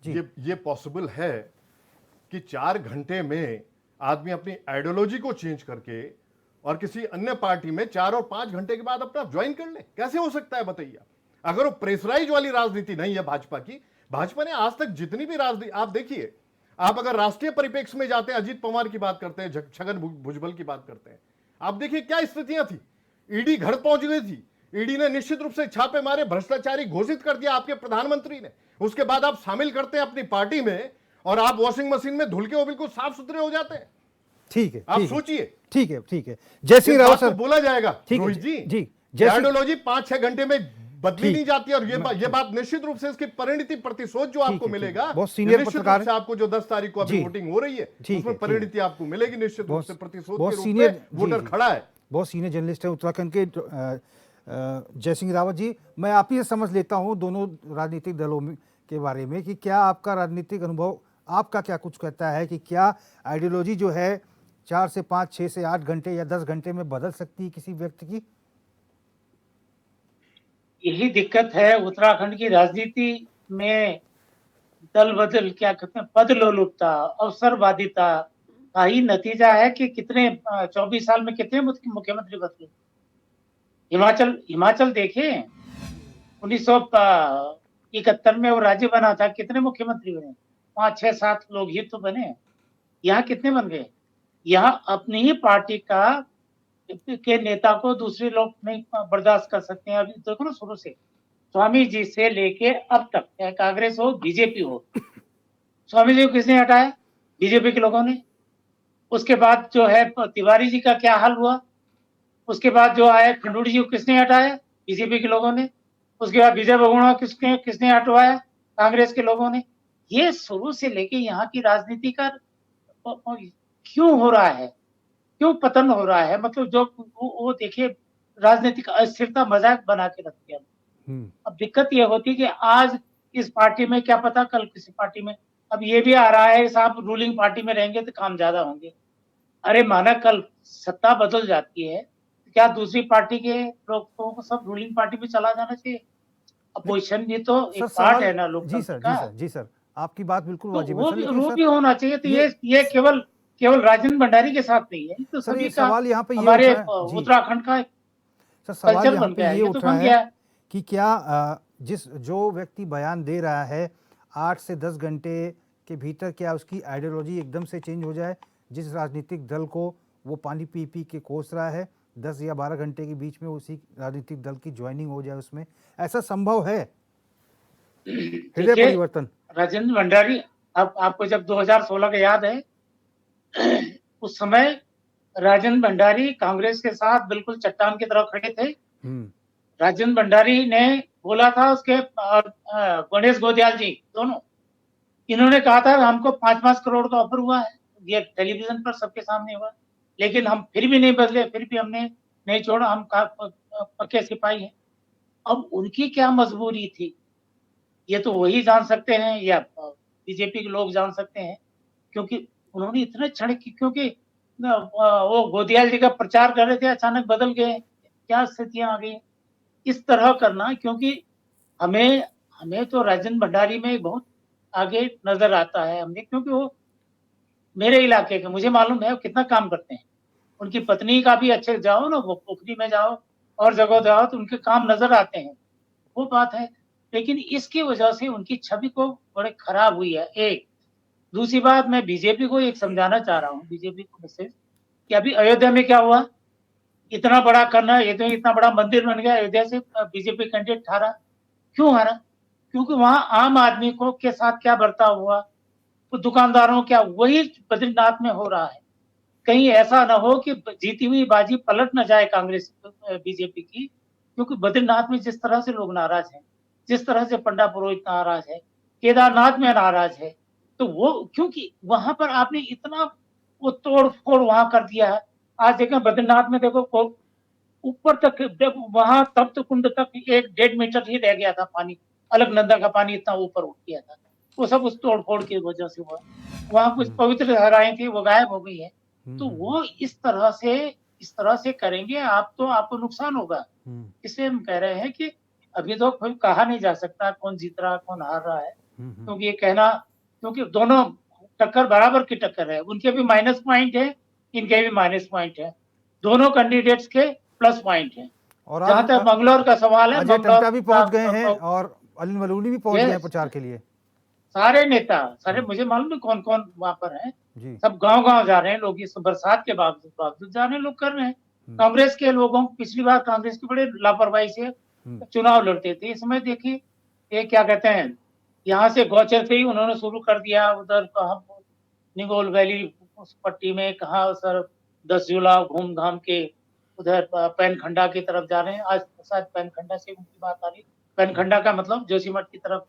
जी। ये पॉसिबल है कि 4 घंटे में आदमी अपनी आइडियोलॉजी को चेंज करके और किसी अन्य पार्टी में 4 और 5 घंटे के बाद अपना ज्वाइन कर ले? कैसे हो सकता है बताइए? अगर वो प्रेशराइज वाली राजनीति नहीं है भाजपा की, भाजपा ने आज तक जितनी भी राजनीति, आप देखिए, आप अगर राष्ट्रीय परिप्रेक्ष्य में जाते हैं, अजीत पवार की बात करते हैं, छगन भुजबल की बात करते हैं, आप देखिए क्या स्थितियां थी। ईडी घर पहुंच गई थी, ईडी ने निश्चित रूप से छापे मारे, भ्रष्टाचारी घोषित कर दिया आपके प्रधानमंत्री ने। उसके बाद आप शामिल करते हैं अपनी पार्टी में और आप वॉशिंग मशीन में धुल के वो बिल्कुल साफ सुथरे हो जाते हैं। ठीक है, आप ठीक है, सोचिए, ठीक है, ठीक है। जय सिंह रावत सर, बोला जाएगा ठीक है, रोहित जी। जी, जय सिंह- आइडियोलॉजी 5-6 घंटे में बदली ठीक। नहीं जाती, और ये बात निश्चित रूप से इसकी परिणति प्रतिशोध जो आपको है, मिलेगा, ठीक। बहुत सीनियर निश्चित पत्रकार रूप से आपको जो 10 तारीख को अभी जी। वोटिंग हो रही है, ठीक है, उसमें ठीक है। परिणति आपको मिलेगी निश्चित रूप से, प्रतिशोध बहुत के रूप सीनियर में वोटर जी, खड़ा है। बहुत सीनियर जर्नलिस्ट है उत्तराखंड के। जय सिंह रावत जी, मैं आप ही से समझ लेता हूं दोनों राजनीतिक दलों के बारे में कि क्या आपका राजनीतिक अनुभव, आपका क्या कुछ कहता है कि क्या आइडियोलॉजी जो है 4 से 5, 6 से 8 घंटे या 10 घंटे में बदल सकती है किसी व्यक्ति की? यही दिक्कत है उत्तराखंड की राजनीति में। दल बदल, क्या कहते हैं, पद लोलुपता, अवसरवादिता का ही नतीजा है कि कितने 24 साल में कितने मुख्यमंत्री बदले। हिमाचल देखें, 1971 में वो राज्य बना था, कितने मुख्यमंत्री बने? 5, 6, 7 लोग ही तो बने। यहाँ कितने बन गए? यहाँ अपनी ही पार्टी के नेता को दूसरे लोग नहीं बर्दाश्त कर सकते हैं। अभी देखो ना, शुरू से स्वामी जी से लेके अब तक, चाहे कांग्रेस हो, बीजेपी हो, स्वामी जी को किसने हटाया? बीजेपी के लोगों ने। उसके बाद जो है तिवारी जी का क्या हाल हुआ? उसके बाद जो आए खंडूड़ी जी को किसने हटाया? बीजेपी के लोगों ने। उसके बाद विजय बहुगुणा किसने हटवाया? कांग्रेस के लोगों ने। ये शुरू से लेके यहाँ की राजनीति का क्यों हो रहा है, क्यों पतन हो रहा है? मतलब जो वो देखिए, राजनीतिक अस्थिरता मजाक बना के रख दिया। अब दिक्कत ये होती है कि आज इस पार्टी में, क्या पता कल किसी पार्टी में। अब ये भी आ रहा है साहब, रूलिंग पार्टी में रहेंगे तो काम ज्यादा होंगे। अरे माना कल सत्ता बदल जाती है, क्या दूसरी पार्टी के लोगों को सब रूलिंग पार्टी में चला जाना चाहिए? अपोजिशन भी तो एक पार्ट है ना जी लोकतंत्र सर, का। जी सर, आपकी बात बिल्कुल तो वाजिब है वो सर, भी लेकिन वो सर, भी होना चाहिए। तो ये- ये केवल राजेंद्र भंडारी के साथ नहीं है, तो सर, सभी ये का, सवाल यहाँ पे ये हमारे उठ रहा है, जी। उत्तराखंड का सर सवाल कल्चर यहाँ बन पे गया है। ये ये उठ तो रहा बन गया है है। कि क्या जो व्यक्ति बयान दे रहा है 8 से 10 घंटे के भीतर, क्या उसकी आइडियोलॉजी एकदम से चेंज हो जाए? जिस राजनीतिक दल को वो पानी पी पी के कोस रहा है, 10 या 12 घंटे के बीच में उसी राजनीतिक दल की ज्वाइनिंग हो जाए उसमें, ऐसा संभव है? हृदय देखिए, परिवर्तन। राजेंद्र भंडारी, अब आपको जब 2016 का याद है, उस समय राजेंद्र भंडारी कांग्रेस के साथ बिल्कुल चट्टान की तरह खड़े थे। राजेंद्र भंडारी ने बोला था, उसके गणेश गोदियाल जी दोनों, इन्होंने कहा था हमको 5-5 करोड़ का ऑफर हुआ है, ये टेलीविजन पर सबके सामने हुआ, लेकिन हम फिर भी नहीं बदले, फिर भी हमने नहीं छोड़ा, हम पक्के सिपाही हैं। अब उनकी क्या मजबूरी थी, ये तो वही जान सकते हैं या बीजेपी के लोग जान सकते हैं, क्योंकि उन्होंने इतने क्षण की, क्योंकि वो गोदियाल जी का प्रचार कर रहे थे, अचानक बदल गए, क्या स्थितियां आ गई इस तरह करना। क्योंकि हमें हमें तो राजेंद्र भंडारी में बहुत आगे नजर आता है हमने, क्योंकि वो मेरे इलाके के, मुझे मालूम है वो कितना काम करते हैं। उनकी पत्नी का भी अच्छे, जाओ ना वो पोखरी में जाओ और जगह जाओ तो उनके काम नजर आते हैं, वो बात है। लेकिन इसकी वजह से उनकी छवि को बड़े खराब हुई है, एक। दूसरी बात, मैं बीजेपी को एक समझाना चाह रहा हूँ, बीजेपी को मैसेज, कि अभी अयोध्या में क्या हुआ, इतना बड़ा करना, ये तो इतना बड़ा मंदिर बन गया अयोध्या से, बीजेपी कैंडिडेट हारा। क्यों हारा? क्योंकि वहां आम आदमी को के साथ क्या बर्ताव हुआ, तो दुकानदारों क्या, वही बद्रीनाथ में हो रहा है। कहीं ऐसा ना हो कि जीती हुई बाजी पलट ना जाए कांग्रेस बीजेपी की, क्योंकि बद्रीनाथ में जिस तरह से लोग नाराज हैं, जिस तरह से पंडा पुरोहित नाराज है, केदारनाथ में नाराज है, तो वो क्योंकि वहां पर आपने इतना वो तोड़ फोड़ वहां कर दिया है। आज देखें बद्रीनाथ में, देखो ऊपर तक वहां तप्त कुंड तक 1-1.5 मीटर ही रह गया था पानी, अलकनंदा का पानी इतना ऊपर उठ गया था। वो सब उस तोड़ फोड़ की वजह से हुआ। वहां कुछ पवित्र धाराएं थी, वो गायब हो गई है। तो वो इस तरह से करेंगे आप तो आपको नुकसान होगा। इसलिए हम कह रहे हैं कि अभी तो कोई कहा नहीं जा सकता कौन जीत रहा कौन हार रहा है, क्योंकि ये कहना, क्योंकि दोनों टक्कर बराबर की टक्कर है, उनके भी माइनस पॉइंट है, इनके भी माइनस पॉइंट है, दोनों कैंडिडेट्स के प्लस पॉइंट है। और जहां आज तक मंगलौर का सवाल है, अजय मंगलौर टम्टा भी पहुंच गए हैं और अनिल बलूनी भी पहुंच गए हैं प्रचार के लिए। सारे नेता, सारे, मुझे मालूम नहीं कौन कौन वहां पर है, जी। सब गांव-गांव जा रहे हैं लोग, इस बरसात के बावजूद जा रहे हैं लोग, कर रहे हैं। कांग्रेस के लोगों को पिछली बार कांग्रेस की बड़े लापरवाही से चुनाव लड़ते थे, इस समय देखिए ये क्या कहते हैं, यहाँ से गौचर से ही उन्होंने शुरू कर दिया, उधर कहा निगोल वैली उस पट्टी में, कहा सर 10 जुला घूम घाम के उधर पैनखंडा की तरफ जा रहे हैं। आज शायद पैनखंडा से उनकी बात आ रही, पैनखंडा का मतलब जोशीमठ की तरफ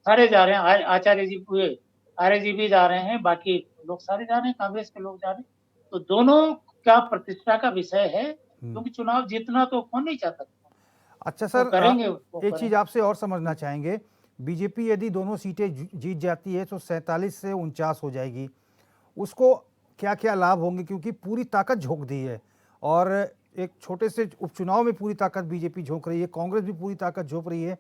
सारे जा रहे हैं, आचार्य जी हुए, आर्य जी भी जा रहे हैं, बाकी लोग सारे जा रहे हैं, कांग्रेस के लोग जा रहे हैं। तो दोनों का प्रतिष्ठा का विषय है, क्योंकि चुनाव जीतना तो कौन नहीं चाहता। अच्छा वो सर, करेंगे, एक चीज आपसे और समझना चाहेंगे, बीजेपी यदि दोनों सीटें जीत जाती है तो 47 से 49 हो जाएगी, उसको क्या क्या लाभ होंगे, क्योंकि पूरी ताकत झोंक दी है और एक छोटे से उपचुनाव में पूरी ताकत बीजेपी झोंक रही है, कांग्रेस भी पूरी ताकत झोंक रही है।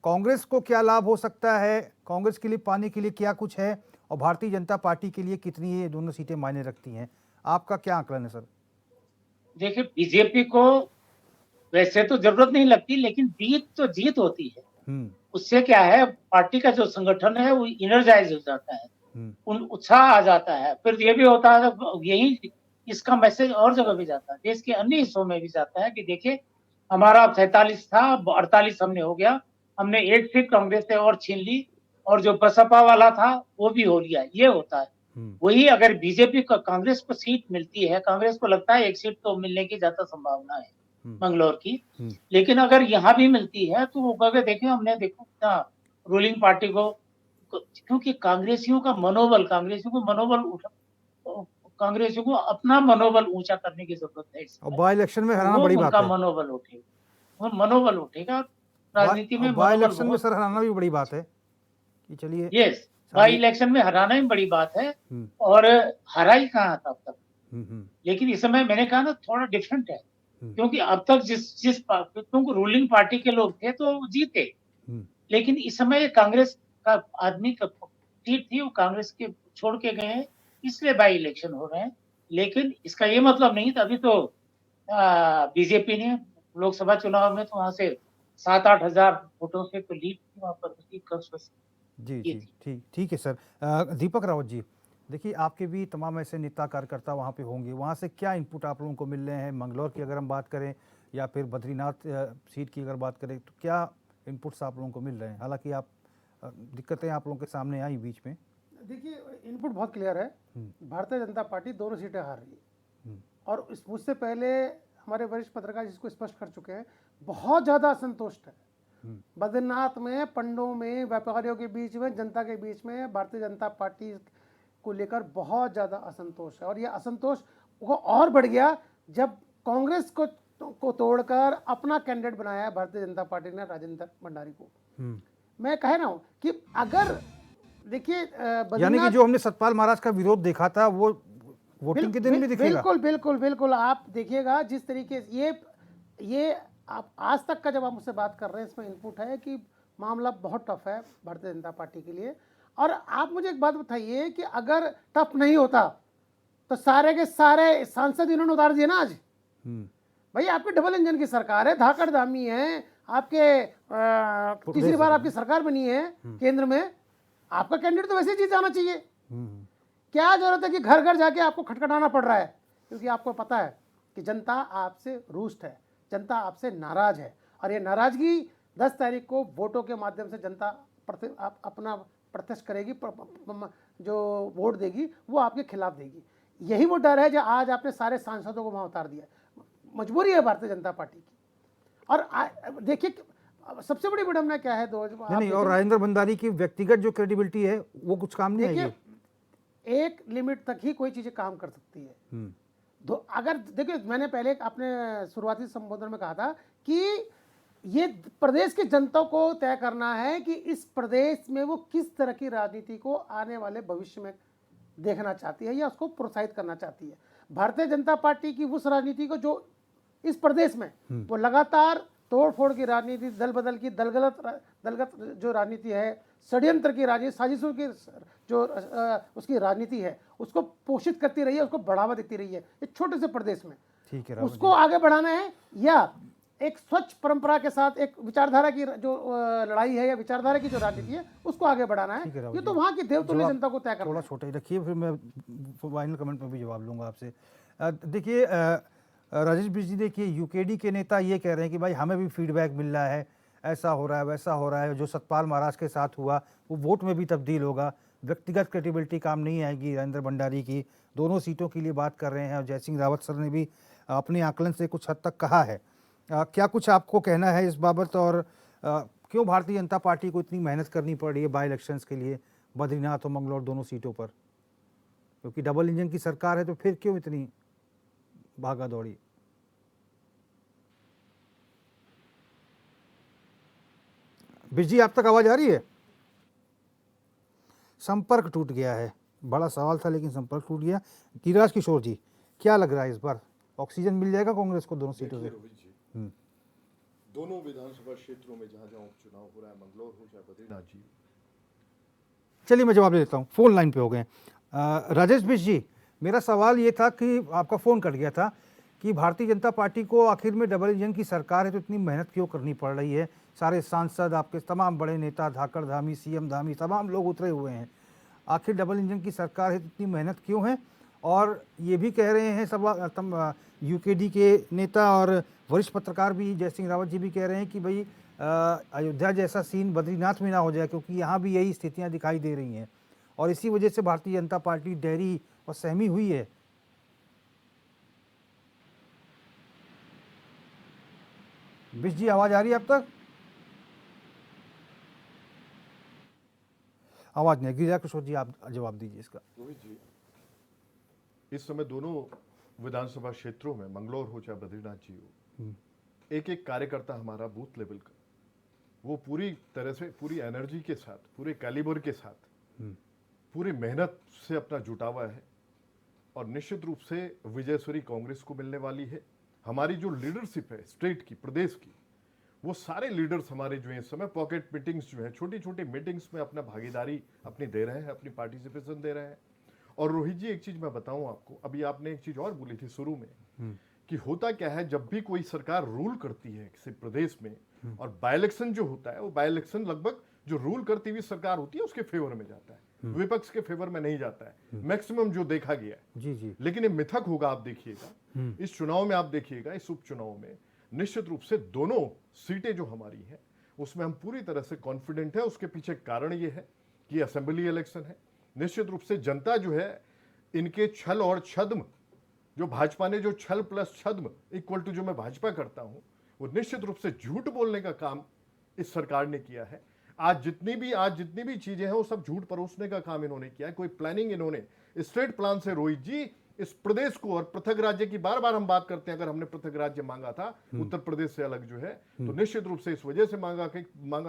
कांग्रेस को क्या लाभ हो सकता है, कांग्रेस के लिए पाने के लिए क्या कुछ है, और भारतीय जनता पार्टी के लिए कितनी ये दोनों सीटें मायने रखती हैं, आपका क्या आकलन है सर? देखिए बीजेपी को वैसे तो जरूरत नहीं लगती, लेकिन जीत होती है, उससे क्या है, पार्टी का जो संगठन है वो इनर्जाइज हो जाता है, उत्साह आ जाता है। फिर ये भी होता है, यही इसका मैसेज और जगह भी जाता है, देश के अन्य हिस्सों में भी जाता है कि देखिए हमारा 47 था, 48 हमने हो गया, हमने 1 सीट कांग्रेस से और छीन ली, और जो बसपा वाला था वो भी हो लिया, ये होता है। वही अगर बीजेपी को, कांग्रेस को सीट मिलती है, कांग्रेस को लगता है 1 सीट तो मिलने की ज्यादा संभावना है मंगलौर की, लेकिन अगर यहाँ भी मिलती है तो वो कहे देखिए हमने, देखो रूलिंग पार्टी को, क्योंकि कांग्रेसियों को कांग्रेसियों को अपना मनोबल ऊंचा करने की जरूरत है, और बाई इलेक्शन में हराना बड़ी बात उनका है। मनोबल उठेगा, वो मनोबल उठेगा, राजनीति में बाई मनोबल इलेक्शन में सर हराना भी बड़ी बात है कि चलिए। यस, बाई इलेक्शन में हराना ही बड़ी बात है, और हरा ही कहाँ था अब तक। लेकिन इस समय मैंने कहा ना थोड़ा डिफरेंट है, क्योंकि अब तक क्योंकि रूलिंग पार्टी के लोग थे तो जीते, लेकिन इस समय कांग्रेस का आदमी का सीट थी, वो कांग्रेस के छोड़ के गए हैं, इसलिए बाई इलेक्शन हो रहे हैं। लेकिन इसका ये मतलब नहीं था, अभी तो बीजेपी ने लोकसभा चुनाव में तो वहां से 7-8 हजार वोटों से तो लीड थी वहां पर जी जी, ठीक है सर। दीपक रावत जी, देखिए आपके भी तमाम ऐसे नेता कार्यकर्ता वहाँ पे होंगे, वहाँ से क्या इनपुट आप लोगों को मिल रहे हैं, मंगलौर की अगर हम बात करें या फिर बद्रीनाथ सीट की अगर बात करें, तो क्या इनपुट्स आप लोगों को मिल रहे हैं? हालांकि आप दिक्कतें आप लोगों के सामने आई बीच में। देखिए इनपुट बहुत क्लियर है, भारतीय जनता पार्टी दोनों सीटें हार रही है, और मुझसे पहले हमारे वरिष्ठ पत्रकार इसको स्पष्ट कर चुके हैं, बहुत ज़्यादा असंतुष्ट है बद्रीनाथ में, पंडों में, व्यापारियों के बीच में, जनता के बीच में भारतीय जनता पार्टी को लेकर बहुत ज़्यादा असंतोष है। और ये असंतोष वो और बढ़ गया जब कांग्रेस को को तोड़कर अपना कैंडिडेट बनाया है भारतीय जनता पार्टी ने राजेंद्र भंडारी को। मैं कह रहा हूँ कि अगर देखिए यानी कि जो हमने सतपाल महाराज का विरोध देखा था वो वोटिंग के दिन भी दिखेगा। बिल्कुल बिल्कुल बिल्कुल, आप देखिएगा जिस तरीके से ये आप आज तक का जब आप मुझसे बात कर रहे हैं इसमें इनपुट है कि मामला बहुत टफ है भारतीय जनता पार्टी के लिए। और आप मुझे एक बात बताइए कि अगर टफ नहीं होता तो सारे के सारे सांसद इन्होंने उतार दिए ना आज। भाई आपकी डबल इंजन की सरकार है, धाकड़ धामी है, आपके तीसरी बार आपकी सरकार बनी है केंद्र में, आपका कैंडिडेट तो वैसे ही जीत जाना चाहिए। क्या जरूरत है कि घर घर जाके आपको खटखटाना पड़ रहा है? क्योंकि आपको पता है कि जनता आपसे रूष्ट है, जनता आपसे नाराज है, और ये नाराजगी 10 तारीख को वोटों के माध्यम से जनता अपना प्रत्यक्ष करेगी, जो वोट देगी वो आपके खिलाफ देगी। यही वो डर है जो आज आपने सारे सांसदों को वहां उतार दिया। मजबूरी है भारतीय जनता पार्टी की। और देखिए सबसे बड़ी विडंबना क्या है नहीं, और राजेंद्र भंडारी की व्यक्तिगत जो क्रेडिबिलिटी है वो कुछ काम नहीं आएगी। एक लिमिट तक ही कोई चीजें काम कर सकती है। अगर देखिए मैंने पहले अपने शुरुआती संबोधन में कहा था कि ये प्रदेश की जनता को तय करना है कि इस प्रदेश में वो किस तरह की राजनीति को आने वाले भविष्य में देखना चाहती है या उसको प्रोत्साहित करना चाहती है। भारतीय जनता पार्टी की उस राजनीति को जो इस प्रदेश में वो लगातार तोड़ फोड़ की राजनीति, दल बदल की, दलगत जो राजनीति है, षड्यंत्र की राजनीति, साजिशों की जो उसकी राजनीति है, उसको पोषित करती रही है, उसको बढ़ावा देती रही है एक छोटे से प्रदेश में। ठीक है, उसको आगे बढ़ाना है या एक स्वच्छ परंपरा के साथ एक विचारधारा की जो लड़ाई है या विचारधारा की जो राजनीति है उसको आगे बढ़ाना है। ये तो वहाँ की देवतुल्य जनता को तय करना। थोड़ा छोटा ही रखिए, फिर मैं फाइनल कमेंट में भी जवाब लूंगा आपसे। देखिए राजेश बिष्ट जी, देखिए यूकेडी के नेता ये कह रहे हैं कि भाई हमें भी फीडबैक मिल रहा है, ऐसा हो रहा है वैसा हो रहा है, जो सतपाल महाराज के साथ हुआ वो वोट में भी तब्दील होगा, व्यक्तिगत क्रेडिबिलिटी काम नहीं आएगी राजेंद्र भंडारी की, दोनों सीटों के लिए बात कर रहे हैं। और जय सिंह रावत सर ने भी अपने आकलन से कुछ हद तक कहा है। क्या कुछ आपको कहना है इस बाबत, और क्यों भारतीय जनता पार्टी को इतनी मेहनत करनी पड़ रही है बाई इलेक्शंस के लिए बद्रीनाथ और मंगलौर दोनों सीटों पर? क्योंकि डबल इंजन की सरकार है तो फिर क्यों इतनी भागा दौड़ी? बिष्ट जी, आप तक आवाज आ रही है? संपर्क टूट गया है, बड़ा सवाल था लेकिन संपर्क टूट गया। गिरिराज किशोर जी, क्या लग रहा है इस बार ऑक्सीजन मिल जाएगा कांग्रेस को दोनों सीटों से? दोनों विधानसभा क्षेत्रों में जहां जहां उपचुनाव हो रहा है, मंगलौर हो चाहे बद्रीनाथ जी। चलिए मैं जवाब दे देता हूँ, फोन लाइन पे हो गए। राजेश बिष्ट जी, मेरा सवाल ये था कि आपका फोन कट गया था कि भारतीय जनता पार्टी को आखिर में डबल इंजन की सरकार है तो इतनी मेहनत क्यों करनी पड़ रही है? सारे सांसद, आपके तमाम बड़े नेता, धाकड़ धामी, सीएम धामी, तमाम लोग उतरे हुए हैं। आखिर डबल इंजन की सरकार है तो इतनी मेहनत क्यों है? और ये भी कह रहे हैं सब यूकेडी के नेता और वरिष्ठ पत्रकार भी, जय सिंह रावत जी भी कह रहे हैं कि भाई अयोध्या जैसा सीन बद्रीनाथ में ना हो जाए, क्योंकि यहाँ भी यही स्थितियाँ दिखाई दे रही हैं और इसी वजह से भारतीय जनता पार्टी डरी और सहमी हुई है। बिष्ट जी, आवाज आ रही है अब तक? आवाज नहीं। गिरिराज किशोर जी, आप जवाब दीजिए इसका। रोहित जी, इस समय दोनों विधानसभा क्षेत्रों में, मंगलौर हो चाहे बद्रीनाथ जी हो, एक एक कार्यकर्ता हमारा बूथ लेवल का, वो पूरी तरह से, पूरी एनर्जी के साथ, पूरे कैलिबर के साथ, पूरी मेहनत से अपना जुटावा है और निश्चित रूप से विजयश्री कांग्रेस को मिलने वाली है। हमारी जो लीडरशिप है स्टेट की, प्रदेश की, वो सारे लीडर्स हमारे जो हैं इस समय पॉकेट मीटिंग्स जो हैं, छोटी छोटी मीटिंग्स में अपना भागीदारी अपनी दे रहे हैं, अपनी पार्टिसिपेशन दे रहे हैं। और रोहित जी, एक चीज मैं बताऊं आपको, अभी आपने एक चीज और बोली थी शुरू में कि होता क्या है, जब भी कोई सरकार रूल करती है किसी प्रदेश में, और बाय इलेक्शन जो होता है, वो बाय इलेक्शन लगभग जो रूल करती हुई सरकार होती है उसके फेवर में जाता है, विपक्ष के फेवर में नहीं जाता है, मैक्सिमम जो देखा गया है। जी जी। लेकिन ये मिथक होगा, आप देखिएगा इस चुनाव में, आप देखिएगा इस उपचुनाव में निश्चित रूप से दोनों सीटें जो हमारी हैं उसमें हम पूरी तरह से कॉन्फिडेंट है। उसके पीछे कारण ये है कि असेंबली इलेक्शन है। निश्चित रूप से जनता जो है, इनके छल और छद्म, जो भाजपा ने जो छल प्लस छद्म इक्वल टू जो मैं भाजपा करता हूं, वो निश्चित रूप से झूठ बोलने का काम इस सरकार ने किया है। आज जितनी भी चीजें हैं वो सब झूठ परोसने का काम इन्होंने किया है। कोई प्लानिंग इन्होंने स्टेट प्लान से, रोहित जी, इस प्रदेश को और पृथक राज्य की बार बार हम बात करते हैं, अगर हमने पृथक राज्य मांगा था उत्तर प्रदेश से अलग जो है, तो निश्चित रूप से इस वजह से मांगा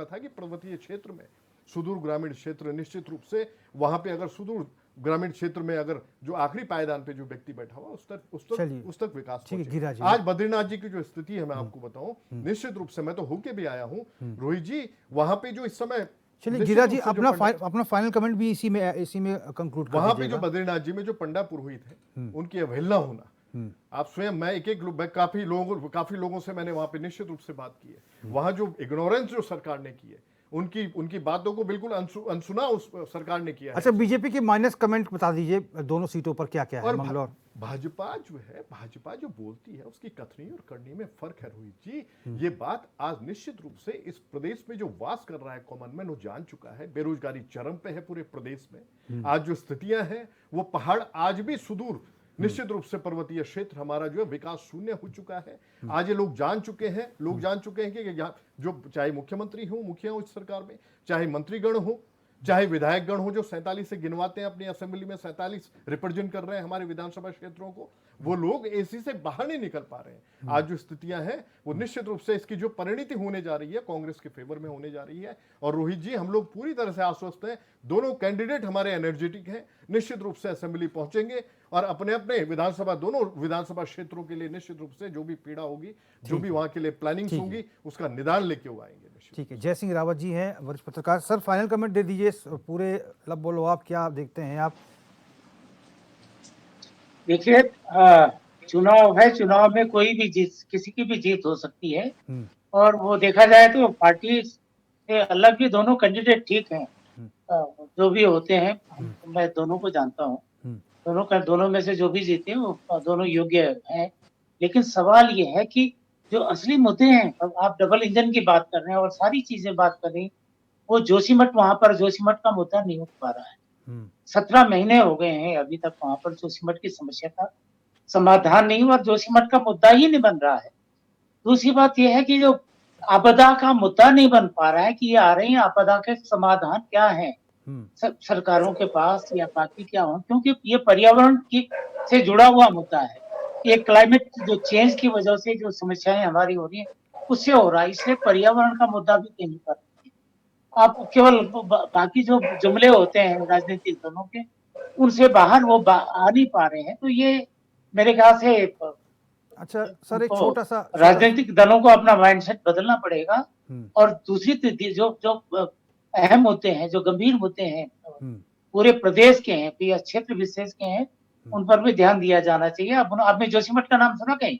था कि पर्वतीय क्षेत्र में सुदूर ग्रामीण क्षेत्र, निश्चित रूप से वहां पे अगर सुदूर ग्रामीण क्षेत्र में अगर जो आखिरी पायदान पे जो व्यक्ति बैठा हुआ उस तक विकास पहुंचे। आज बद्रीनाथ जी की जो स्थिति है मैं आपको बताऊं, निश्चित रूप से मैं तो होके भी आया हूं रोहित जी, वहां पे जो इस समय, चलिए गिरा जी अपना फाइनल कमेंट भी इसी में कंक्लूड कर वहां पे जो बद्रीनाथ जी में जो पंडा पुरोहित है उनकी अवहेलना होना, आप स्वयं, मैं काफी लोगों से मैंने वहां पे निश्चित रूप से बात की है, वहां जो इग्नोरेंस जो सरकार ने की है, उनकी बातों को बिल्कुल अनसुना उस सरकार ने किया है। अच्छा, बीजेपी के माइनस कमेंट बता दीजिए, दोनों सीटों पर क्या क्या है? मंगलौर भाजपा जो बोलती है उसकी कथनी और करनी में फर्क है रोहित जी। ये बात आज निश्चित रूप से इस प्रदेश में जो वास कर रहा है कॉमन मैन वो जान चुका है। बेरोजगारी चरम पे है पूरे प्रदेश में। आज जो स्थितियां हैं वो पहाड़ आज भी सुदूर, निश्चित रूप से पर्वतीय क्षेत्र हमारा जो है विकास शून्य हो चुका है। आज ये लोग जान चुके हैं कि जो चाहे मुख्यमंत्री हो, मुखिया हो इस सरकार में, चाहे मंत्रीगण हो, चाहे विधायक गण हो, जो 47 से गिनवाते हैं अपनी असेंबली में, 47 रिप्रेजेंट कर रहे हैं हमारे विधानसभा क्षेत्रों को, वो लोग एसी से बाहर नहीं निकल पा रहे हैं। आज जो स्थितियां हैं वो निश्चित रूप से इसकी जो परिणति होने जा रही है कांग्रेस के फेवर में होने जा रही है। और रोहित जी, हम लोग पूरी तरह से आश्वस्त हैं, दोनों कैंडिडेट हमारे एनर्जेटिक हैं, निश्चित रूप से असेंबली पहुंचेंगे और अपने अपने दोनों विधानसभा क्षेत्रों के लिए निश्चित रूप से जो भी पीड़ा होगी, जो भी वहां के लिए प्लानिंग्स होंगी, उसका निदान लेके वो आएंगे। ठीक है, जय सिंह रावत जी हैं वरिष्ठ पत्रकार। सर फाइनल कमेंट दे दीजिए पूरे, लब बोलो आप, क्या देखते हैं आप? देखिए, चुनाव है, चुनाव में कोई भी जीत, किसी की भी जीत हो सकती है, और वो देखा जाए तो पार्टी से अलग भी दोनों कैंडिडेट ठीक हैं, जो भी होते हैं। मैं दोनों को जानता हूँ, दोनों में से जो भी जीते वो दोनों योग्य हैं। लेकिन सवाल ये है कि जो असली मुद्दे हैं, अब आप डबल इंजन की बात कर रहे हैं और सारी चीजें बात कर रही, वो जोशीमठ का मुद्दा नहीं उठ पा रहा है। 17 महीने हो गए हैं अभी तक वहां पर जोशीमठ की समस्या का समाधान नहीं हुआ, जोशीमठ का मुद्दा ही नहीं बन रहा है। दूसरी बात यह है कि जो आपदा का मुद्दा नहीं बन पा रहा है कि ये आ रही है, आपदा के समाधान क्या है सरकारों के पास या बाकी क्या हो, क्योंकि ये पर्यावरण की से जुड़ा हुआ मुद्दा है। ये क्लाइमेट जो चेंज की वजह से जो समस्याएं हमारी हो रही हैं उससे हो रहा है, इसलिए पर्यावरण का मुद्दा भी कहीं पर आप केवल बाकी जो जुमले होते हैं राजनीतिक दलों के, उनसे बाहर वो आ नहीं पा रहे हैं। तो ये मेरे ख्याल से अच्छा सर, एक छोटा सा राजनीतिक दलों को अपना माइंडसेट बदलना पड़ेगा। और दूसरी जो अहम मुद्दे हैं, जो गंभीर मुद्दे हैं, पूरे प्रदेश के हैं या क्षेत्र विशेष के हैं, उन पर भी ध्यान दिया जाना चाहिए। अब आपने जोशीमठ का नाम सुना कहीं?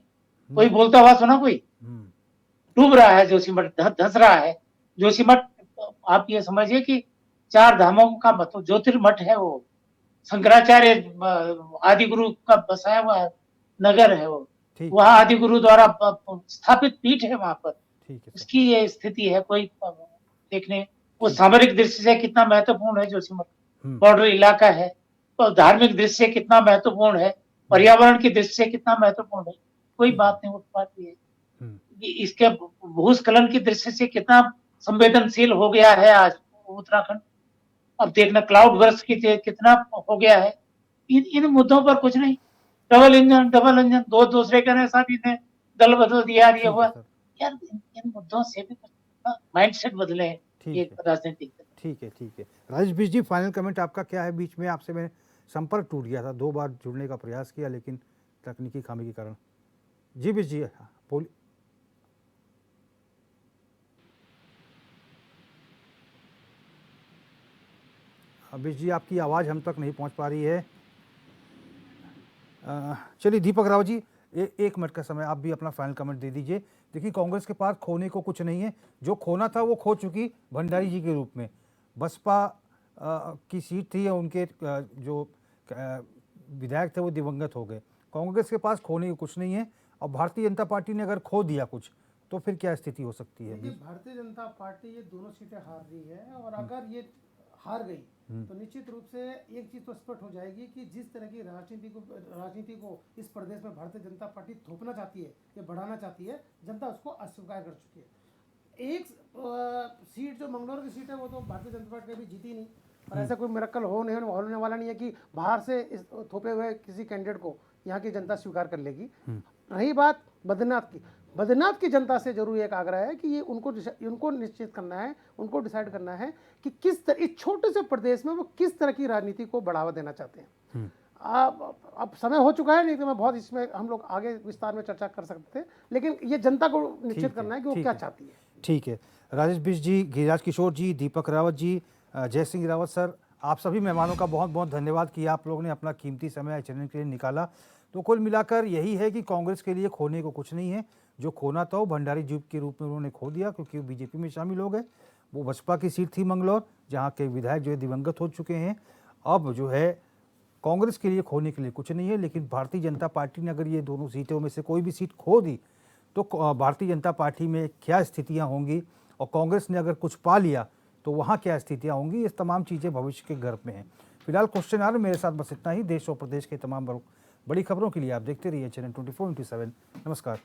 कोई बोलता हुआ सुना? कोई डूब रहा है जोशीमठ, धंस रहा है जोशीमठ। आप ये समझिए कि 4 धामों का मतलब ज्योतिर्मठ है, वो शंकराचार्य आदि गुरु का बसाया हुआ नगर है, वो वहाँ आदि गुरु द्वारा स्थापित पीठ है वहां पर। इसकी ये स्थिति है, कोई देखने, वो सामरिक दृष्टि से कितना महत्वपूर्ण है जोशीमठ, बॉर्डर इलाका है, तो धार्मिक दृष्टि से कितना महत्वपूर्ण है, पर्यावरण की दृष्टि से कितना महत्वपूर्ण है, कोई बात नहीं उठ पाती है। इसके भूस्खलन की दृष्टि से कितना संवेदनशील हो गया है आज उत्तराखंड। अब देखना क्लाउड बर्स्ट की कितना हो गया है। इन मुद्दों पर कुछ नहीं, डबल इंजन, दो दूसरे के साथ इन्हें दल बदल दिया, ये हुआ यार। इन मुद्दों से भी माइंडसेट बदले ये राजनीतिक। ठीक है। राजेश बिष्ट जी, फाइनल कमेंट आपका क्या है? बीच में आपसे मैंने संपर्क टूट गया था, 2 बार जुड़ने का प्रयास किया लेकिन तकनीकी खामी के कारण। जी बिष्ट जी बोलिए। बिष्ट जी, आपकी आवाज़ हम तक नहीं पहुंच पा रही है। चलिए दीपक राव जी, 1 मिनट का समय, आप भी अपना फाइनल कमेंट दे दीजिए। देखिए, कांग्रेस के पास खोने को कुछ नहीं है, जो खोना था वो खो चुकी भंडारी जी के रूप में। बसपा की सीट थी, उनके जो विधायक थे वो दिवंगत हो गए। कांग्रेस के पास खोने को कुछ नहीं है, और भारतीय जनता पार्टी ने अगर खो दिया कुछ तो फिर क्या स्थिति हो सकती है? भारतीय जनता पार्टी ये दोनों सीटें हार रही है, और अगर ये हार गई तो निश्चित रूप से एक चीज तो स्पष्ट हो जाएगी कि जिस तरह की राजनीति को इस प्रदेश में भारतीय जनता पार्टी थोपना चाहती है या बढ़ाना चाहती है, जनता उसको अस्वीकार कर चुकी है। एक सीट जो मंगलौर की सीट है वो तो भारतीय जनता पार्टी अभी जीती नहीं, और ऐसा कोई मिरेकल होने वाला नहीं है कि बाहर से इस थोपे हुए किसी कैंडिडेट को यहाँ की जनता स्वीकार कर लेगी। रही बात बद्रीनाथ की जनता से जरूर एक आग्रह है कि ये उनको निश्चित करना है, उनको डिसाइड करना है कि किस तरह इस छोटे से प्रदेश में वो किस तरह की राजनीति को बढ़ावा देना चाहते हैं। अब समय हो चुका है, नहीं तो मैं बहुत इसमें हम लोग आगे विस्तार में चर्चा कर सकते थे, लेकिन ये जनता को निश्चित करना है कि वो क्या चाहती है। ठीक है। राजेश बिष्ट जी, गिरिराज किशोर जी, दीपक रावत जी, जय सिंह रावत सर, आप सभी मेहमानों का बहुत बहुत धन्यवाद कि आप लोगों ने अपना कीमती समय चैनल के लिए निकाला। तो कुल मिलाकर यही है कि कांग्रेस के लिए खोने को कुछ नहीं है। जो खोना था वो भंडारी जीप के रूप में उन्होंने खो दिया, क्योंकि वो बीजेपी में शामिल हो गए। वो बसपा की सीट थी मंगलौर, जहाँ के विधायक जो है दिवंगत हो चुके हैं। अब जो है कांग्रेस के लिए खोने के लिए कुछ नहीं है, लेकिन भारतीय जनता पार्टी ने अगर ये दोनों सीटों में से कोई भी सीट खो दी तो भारतीय जनता पार्टी में क्या स्थितियां होंगी, और कांग्रेस ने अगर कुछ पा लिया तो वहाँ क्या स्थितियां होंगी, ये तमाम चीज़ें भविष्य के गर्भ में हैं। फिलहाल क्वेश्चन आवर मेरे साथ बस इतना ही। देश और प्रदेश के तमाम बड़ी खबरों के लिए आप देखते रहिए चैनल 24/7। नमस्कार।